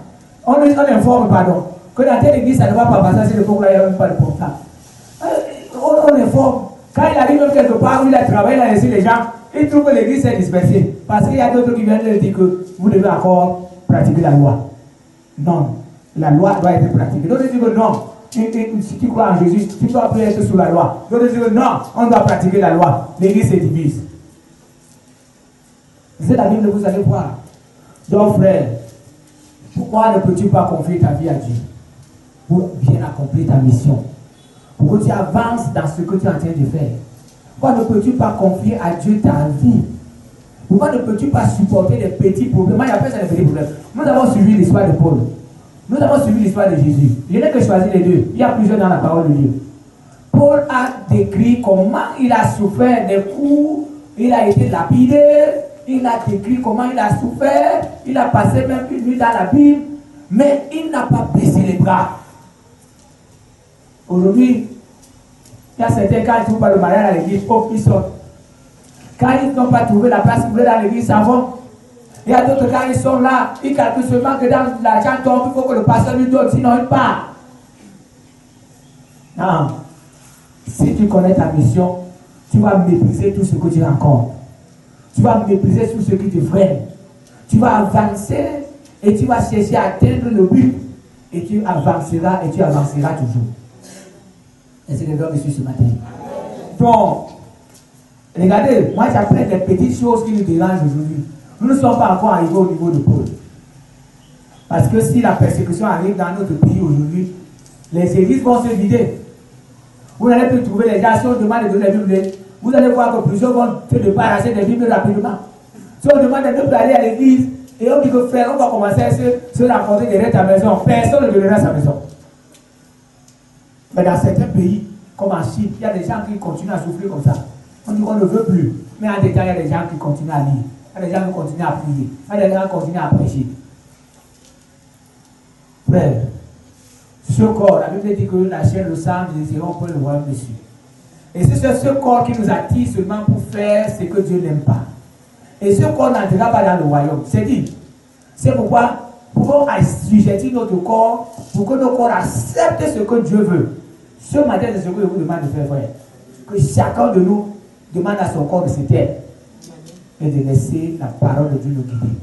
On informe, pardon, que dans telle église ça ne va pas, parce que c'est le pauvre là, il n'y a même pas de portable. On informe. Quand il arrive même quelque part où il a travaillé, il a laissé les gens, il trouve que l'église s'est dispersée. Parce qu'il y a d'autres qui viennent lui dire que vous devez encore pratiquer la loi. Non, la loi doit être pratiquée. D'autres disent que non, si tu crois en Jésus, tu dois plus être sous la loi. D'autres disent que non, on doit pratiquer la loi. L'église se divise. C'est la Bible, vous allez voir. Donc, frère, pourquoi ne peux-tu pas confier ta vie à Dieu pour bien accomplir ta mission? Pour que tu avances dans ce que tu es en train de faire. Pourquoi ne peux-tu pas confier à Dieu ta vie? Pourquoi ne peux-tu pas supporter les petits problèmes? Moi, il n'y a pas ça les petits problèmes. Nous avons suivi l'histoire de Paul. Nous avons suivi l'histoire de Jésus. Je n'ai que choisi les deux. Il y a plusieurs dans la parole de Dieu. Paul a décrit comment il a souffert des coups, il a été lapidé. Il a décrit comment il a souffert, il a passé même une nuit dans la Bible, mais il n'a pas baissé les bras. Aujourd'hui, il y a certains, quand ils ne trouvent pas le mariage à l'église, ils sortent. Quand ils n'ont pas trouvé la place pour aller dans l'église, ça va. Il y a d'autres, quand ils sont là, ils calculent seulement que dans l'argent tombe, il faut que le pasteur lui donne, sinon il part. Non. Si tu connais ta mission, tu vas mépriser tout ce que tu rencontres. Tu vas mépriser tout ce qui te freine. Tu vas avancer et tu vas chercher à atteindre le but. Et tu avanceras toujours. Et c'est le don de ce matin. Donc, regardez, moi j'apprends les petites choses qui nous dérangent aujourd'hui. Nous ne sommes pas encore arrivés au niveau de Paul. Parce que si la persécution arrive dans notre pays aujourd'hui, les églises vont se vider. Vous n'allez plus trouver les gens, si on demande de donner les Bibles, vous allez voir que plusieurs vont se débarrasser des Bibles rapidement. Si on demande de nous aller à l'église, et on dit que frère, on va commencer à se rencontrer derrière ta maison, personne ne donnera sa maison. Mais dans certains pays, comme en Chine, il y a des gens qui continuent à souffrir comme ça. On dit qu'on ne veut plus. Mais en détail, il y a des gens qui continuent à lire. Il y a des gens qui continuent à prier. Il y a des gens qui continuent à prêcher. Frère, ce corps, la Bible dit que la chair, le sang, les irons pour le royaume dessus. Et c'est ce corps qui nous attire seulement pour faire ce que Dieu n'aime pas. Et ce corps n'entrera pas dans le royaume. C'est dit. C'est pourquoi nous pouvons assujettir notre corps pour que nos corps acceptent ce que Dieu veut. Ce matin, c'est ce que je vous demande de faire, frère. Que chacun de nous demande à son corps de se taire et de laisser la parole de Dieu nous guider.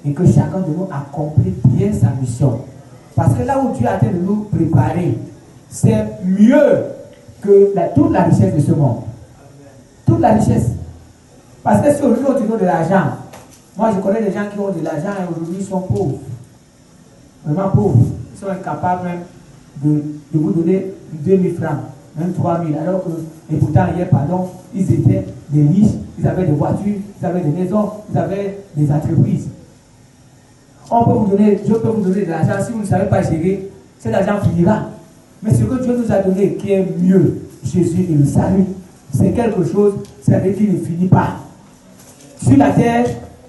Et que chacun de nous accomplisse bien sa mission. Parce que là où Dieu a été de nous préparer, c'est mieux que toute la richesse de ce monde. Toute la richesse. Parce que si aujourd'hui on te donne de l'argent, moi je connais des gens qui ont de l'argent et aujourd'hui ils sont pauvres. Vraiment pauvres. Ils sont incapables même de vous donner 2000 francs, même 3000. Alors que, et pourtant hier, pardon, ils étaient des riches, ils avaient des voitures, ils avaient des maisons, ils avaient des entreprises. On peut vous donner, Dieu peut vous donner de l'argent, si vous ne savez pas gérer, cet argent finira. Mais ce que Dieu nous a donné, qui est mieux, Jésus et le salut, c'est quelque chose, ça veut dire qu'il ne finit pas. Sur la terre,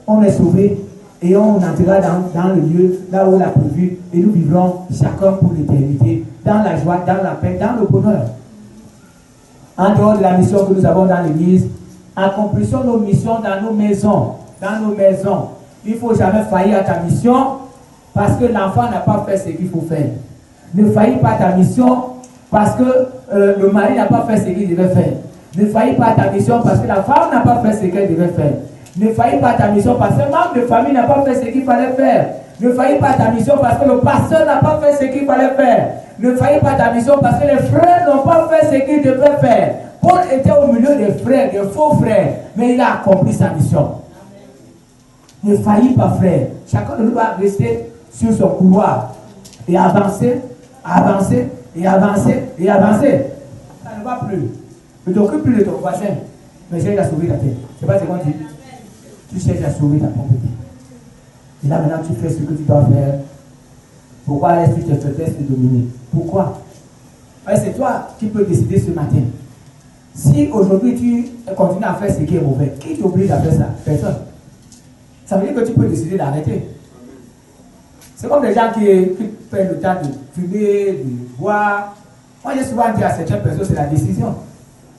on est sauvé et on entrera dans le lieu, là où on l'a prévu, et nous vivrons chacun pour l'éternité, dans la joie, dans la paix, dans le bonheur. En dehors de la mission que nous avons dans l'église, accomplissons nos missions dans nos maisons. Dans nos maisons. Il ne faut jamais faillir à ta mission parce que l'enfant n'a pas fait ce qu'il faut faire. Ne faillis pas à ta mission parce que le mari n'a pas fait ce qu'il devait faire. Ne faillis pas à ta mission parce que la femme n'a pas fait ce qu'elle devait faire. Ne faillis pas à ta mission parce que le membre de famille n'a pas fait ce qu'il fallait faire. Ne faillis pas à ta mission parce que le pasteur n'a pas fait ce qu'il fallait faire. Ne faillis pas à ta mission parce que les frères n'ont pas fait ce qu'ils devaient faire. Paul était au milieu des frères, des faux frères, mais il a accompli sa mission. Ne faillis pas, frère. Chacun de nous doit rester sur son couloir et avancer, avancer, et avancer, et avancer. Ça ne va plus. Ne t'occupe plus de ton voisin, mais cherche à sauver ta tête. C'est pas ce qu'on dit. Tu cherches à sauver ta propre tête. Et là maintenant tu fais ce que tu dois faire. Pourquoi est-ce que tu te fais te dominer? Pourquoi? C'est toi qui peux décider ce matin. Si aujourd'hui tu continues à faire ce qui est mauvais, qui t'oblige à faire ça? Personne. Ça veut dire que tu peux décider d'arrêter. C'est comme les gens qui prennent le temps de fumer, de boire. Moi j'ai souvent dit à certaines personnes, c'est la décision.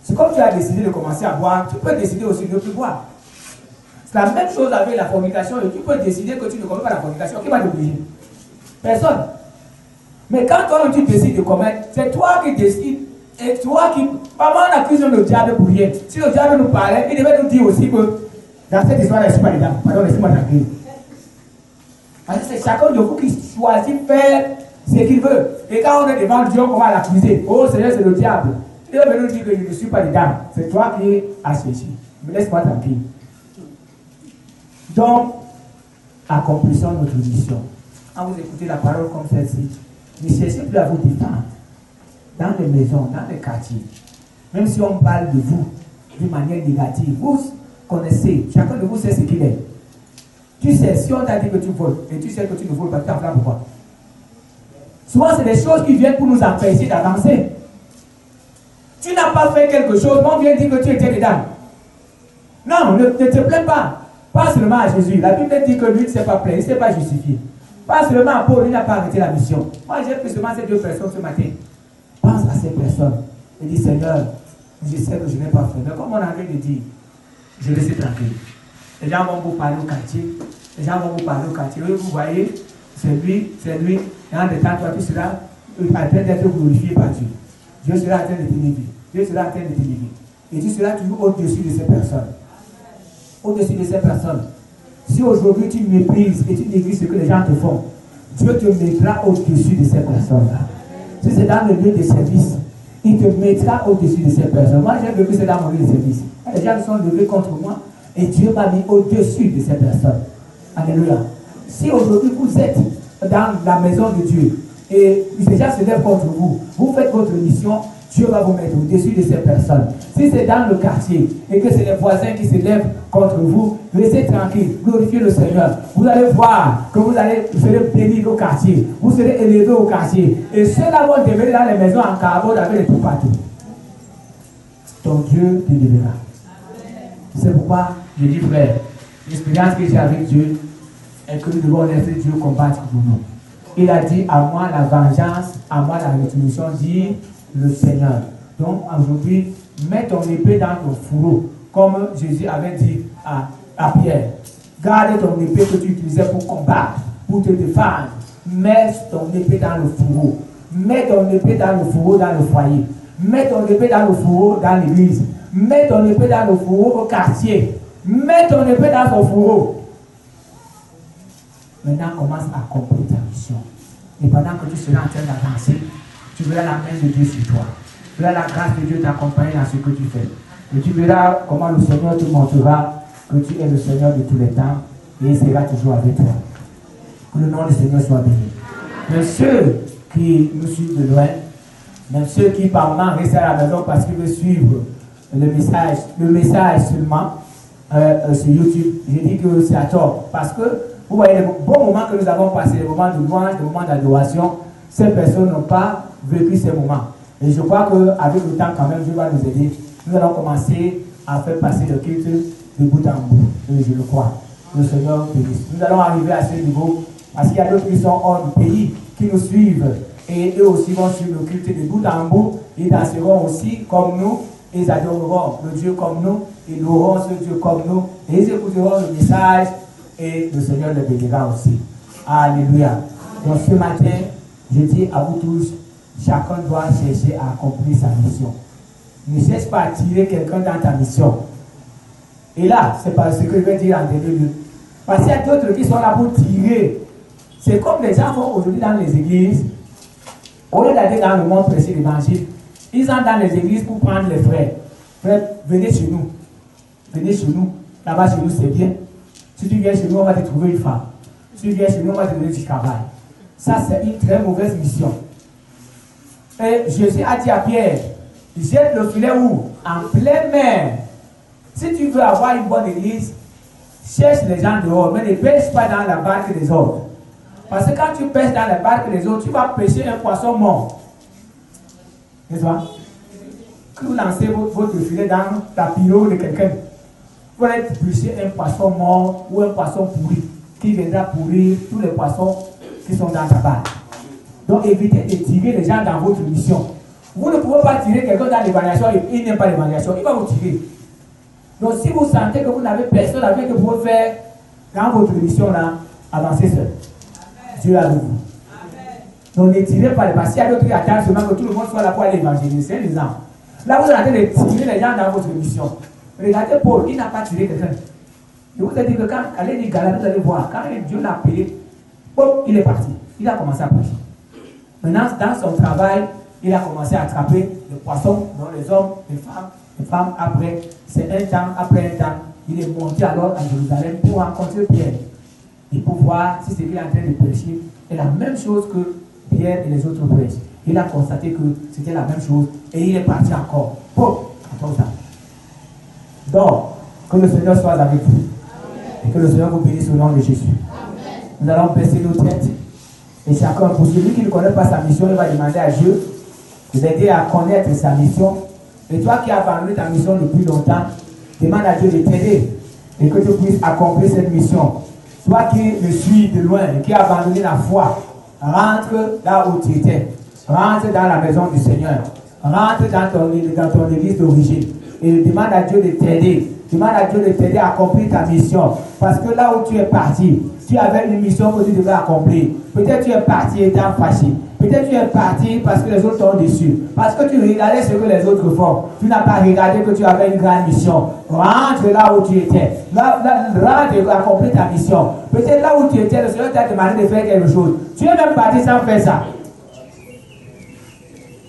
C'est comme tu as décidé de commencer à boire, tu peux décider aussi de ne plus boire. C'est la même chose avec la fornication. Et tu peux décider que tu ne commets pas la fornication. Qui va t'obliger? Personne. Mais quand toi tu décides de commettre, c'est toi qui décides. Et toi qui... Maman, on accuse le diable pour rien. Si le diable nous parlait, il devait nous dire aussi que dans cette histoire, il n'y a pas les dames. Pardon, laissez-moi tranquille. Parce que c'est chacun de vous qui choisit faire ce qu'il veut. Et quand on est devant Dieu, on va l'accuser. Oh Seigneur, c'est le diable. Il va nous dire que je ne suis pas les dames. C'est toi qui as cherché. Mais laisse-moi tranquille. Donc, accomplissons notre mission. Quand vous écoutez la parole comme celle-ci, ne cherchez plus à vous défendre. Dans les maisons, dans les quartiers. Même si on parle de vous d'une manière négative, vous connaissez, chacun de vous sait ce qu'il est. Tu sais, si on t'a dit que tu voles, et tu sais que tu ne voles pas, tu t'en pourquoi? Souvent, c'est des choses qui viennent pour nous empêcher d'avancer. Tu n'as pas fait quelque chose, on vient dire que tu étais dedans. Non, ne te plains pas. Pas seulement à Jésus. La Bible dit que lui ne s'est pas plaint, il ne s'est pas justifié. Pas seulement à Paul, il n'a pas arrêté la mission. Moi, j'ai pris seulement ces deux personnes ce matin. Pense à ces personnes et dis Seigneur, je sais que je n'ai pas fait. Mais comme on a envie de dire, je reste tranquille. Les gens vont vous parler au quartier. Les gens vont vous parler au quartier. Oui, vous voyez, c'est lui. Et en temps, toi, tu seras en train d'être glorifié par Dieu. Dieu sera en train de t'élever. Dieu sera en train de t'élever. Et tu seras toujours au-dessus de ces personnes. Au-dessus de ces personnes. Si aujourd'hui tu méprises et tu négliges ce que les gens te font, Dieu te mettra au-dessus de ces personnes-là. Si c'est dans le lieu de service, il te mettra au-dessus de ces personnes. Moi, j'ai vécu c'est dans mon lieu de service. Les gens sont levés contre moi et Dieu m'a mis au-dessus de ces personnes. Alléluia. Si aujourd'hui vous êtes dans la maison de Dieu et les gens se lèvent contre vous, vous faites votre mission, Dieu va vous mettre au-dessus de ces personnes. Si c'est dans le quartier et que c'est les voisins qui se lèvent contre vous, laissez tranquille, glorifiez le Seigneur. Vous allez voir que vous serez bénis au quartier, vous serez élevés au quartier. Et ceux-là vont demeurer dans les maisons en carbone avec les tout partout. Donc Dieu te libérera. C'est pourquoi je dis, frère, l'expérience que j'ai avec Dieu est que nous devons laisser Dieu combattre pour nous. Il a dit à moi la vengeance, à moi la rétribution, dit le Seigneur. Donc aujourd'hui, mets ton épée dans ton fourreau, comme Jésus avait dit à Pierre. Garde ton épée que tu utilisais pour combattre, pour te défendre. Mets ton épée dans le fourreau. Mets ton épée dans le fourreau dans le foyer. Mets ton épée dans le fourreau dans l'église. Mets ton épée dans le fourreau au quartier. Mets ton épée dans ton fourreau. Maintenant, commence à accomplir ta mission. Et pendant que tu seras en train d'avancer, tu verras la main de Dieu sur toi. Tu verras la grâce de Dieu t'accompagner dans ce que tu fais. Et tu verras comment le Seigneur te montrera que tu es le Seigneur de tous les temps et il sera toujours avec toi. Que le nom du Seigneur soit béni. Mais ceux qui nous suivent de loin, même ceux qui par moment restent à la maison parce qu'ils veulent suivre le message seulement sur YouTube, je dis que c'est à tort. Parce que vous voyez les bons moments que nous avons passés, les moments de louange, les moments d'adoration, ces personnes n'ont pas vécu ces moments. Et je crois qu'avec le temps, quand même, Dieu va nous aider. Nous allons commencer à faire passer le culte de bout en bout. Et je le crois. Le Seigneur bénisse. Nous allons arriver à ce niveau parce qu'il y a d'autres qui sont hors du pays, qui nous suivent. Et eux aussi vont suivre le culte de bout en bout. Ils danseront aussi comme nous. Ils adoreront le Dieu comme nous. Ils loueront ce Dieu comme nous. Et ils écouteront le message. Et le Seigneur le bénira aussi. Alléluia. Donc ce matin, je dis à vous tous, chacun doit chercher à accomplir sa mission. Ne cherche pas à tirer quelqu'un dans ta mission. Et là, c'est pas ce que je vais dire en dernier lieu. Parce qu'il y a d'autres qui sont là pour tirer. C'est comme les gens font aujourd'hui dans les églises. Au lieu d'aller dans le monde prêcher l'évangile, ils entrent dans les églises pour prendre les frères. Frères, venez chez nous. Venez chez nous. Là-bas, chez nous, c'est bien. Si tu viens chez nous, on va te trouver une femme. Si tu viens chez nous, on va te donner du travail. Ça, c'est une très mauvaise mission. Et Jésus a dit à Pierre, jette le filet où? En pleine mer. Si tu veux avoir une bonne église, cherche les gens dehors, mais ne pêche pas dans la barque des autres. Parce que quand tu pêches dans la barque des autres, tu vas pêcher un poisson mort. N'est-ce pas? Que vous lancez votre filet dans la pirogue de quelqu'un, vous allez pêcher un poisson mort ou un poisson pourri qui viendra pourrir tous les poissons qui sont dans ta barque. Donc évitez de tirer les gens dans votre mission. Vous ne pouvez pas tirer quelqu'un dans l'évaluation et il n'aime pas l'évaluation, il va vous tirer. Donc si vous sentez que vous n'avez personne avec que vous pouvez faire dans votre mission là, avancez seul. Dieu est avec vous. Donc ne tirez pas les parce qu'il y a d'autres qui attendent seulement que tout le monde soit là pour aller évangéliser les gens. Là vous êtes en train de tirer les gens dans votre mission. Regardez Paul, il n'a pas tiré quelqu'un. Je vous ai dit que quand allez dire Galate, vous allez voir, quand Dieu l'a appelé, il est parti. Il a commencé à prêcher. Maintenant, dans son travail, il a commencé à attraper les poissons, dont les hommes, les femmes après. C'est un temps, après un temps, il est monté alors à Jérusalem pour rencontrer Pierre. Et pour voir si ce qu'il est en train de prêcher est la même chose que Pierre et les autres prêchent. Il a constaté que c'était la même chose et il est parti encore. Pour 14 ans. Donc, que le Seigneur soit avec vous. Amen. Et que le Seigneur vous bénisse au nom de Jésus. Amen. Nous allons baisser nos têtes. Et chacun, pour celui qui ne connaît pas sa mission, il va demander à Dieu de l'aider à connaître sa mission. Et toi qui as abandonné ta mission depuis longtemps, demande à Dieu de t'aider et que tu puisses accomplir cette mission. Toi qui me suis de loin et qui as abandonné la foi, rentre là où tu étais. Rentre dans la maison du Seigneur. Rentre dans ton église d'origine. Et demande à Dieu de t'aider. Demande à Dieu de t'aider à accomplir ta mission. Parce que là où tu es parti, tu avais une mission que tu devais accomplir. Peut-être tu es parti étant fâché. Peut-être Peut-être tu es parti parce que les autres t'ont déçu. Parce que tu regardais ce que les autres font. Tu n'as pas regardé que tu avais une grande mission. Rentre là où tu étais. Rentre et accomplis ta mission. Peut-être là où tu étais, le Seigneur t'a demandé de faire quelque chose. Tu es même parti sans faire ça.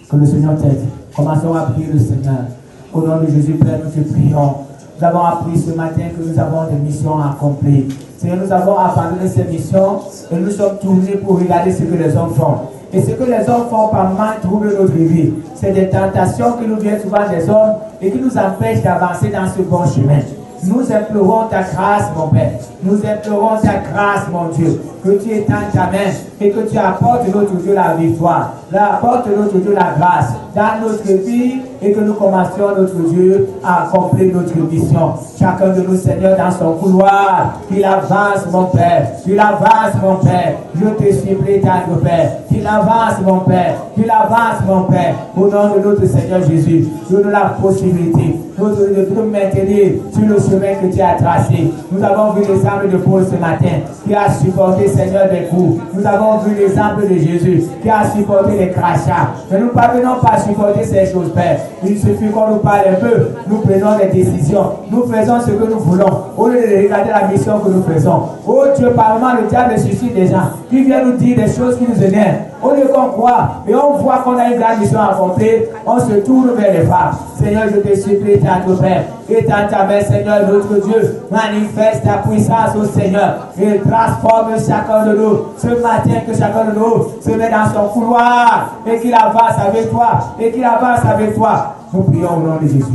Que le Seigneur t'aide. Commençons à prier le Seigneur. Au nom de Jésus, Père, nous te prions. Nous avons appris ce matin que nous avons des missions à accomplir. Seigneur, nous avons abandonné ces missions et nous sommes tournés pour regarder ce que les hommes font. Et ce que les hommes font par mal trouble notre vie. C'est des tentations qui nous viennent souvent des hommes et qui nous empêchent d'avancer dans ce bon chemin. Nous implorons ta grâce, mon Père. Nous implorons ta grâce, mon Dieu. Que tu étendes ta main et que tu apportes notre Dieu la victoire. Apporte notre Dieu la grâce dans notre vie et que nous commencions notre Dieu à accomplir notre mission. Chacun de nous, Seigneur, dans son couloir, qu'il avance, mon Père. Qu'il avance, mon Père. Je te supplie, tendre Père. Qu'il avance, mon Père. Qu'il avance, mon Père. Au nom de notre Seigneur Jésus, donne-nous la possibilité de nous maintenir sur le chemin que tu as tracé. Nous avons vu l'exemple de Paul ce matin, qui a supporté, Seigneur, des coups. Nous avons vu l'exemple de Jésus, qui a supporté les crachats. Mais nous ne parvenons pas à supporter ces choses, Père. Il suffit qu'on nous parle un peu, nous prenons des décisions, nous faisons ce que nous voulons, au lieu de regarder la mission que nous faisons. Oh Dieu, par moment, le diable suscite des gens qui viennent nous dire des choses qui nous énervent. Au lieu qu'on croit et on voit qu'on a une grande mission à accomplir, on se tourne vers les femmes. Seigneur, je te supplie, tendre Père, étends ta main, Seigneur, notre Dieu, manifeste ta puissance au Seigneur et transforme chacun de nous. Ce matin, que chacun de nous se met dans son couloir et qu'il avance avec toi, et qu'il avance avec toi. Nous prions au nom de Jésus.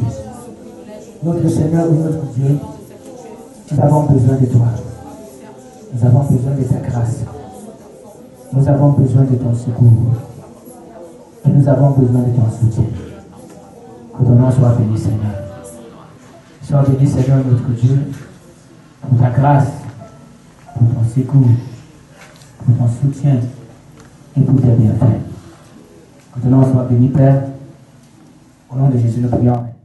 Notre Seigneur et notre Dieu, nous avons besoin de toi. Nous avons besoin de ta grâce. Nous avons besoin de ton secours. Et nous avons besoin de ton soutien. Que ton nom soit béni, Seigneur. Sois béni, Seigneur, notre Dieu, pour ta grâce, pour ton secours, pour ton soutien et pour tes bienfaits. Que ton nom soit béni, Père. Au nom de Jésus, nous prions.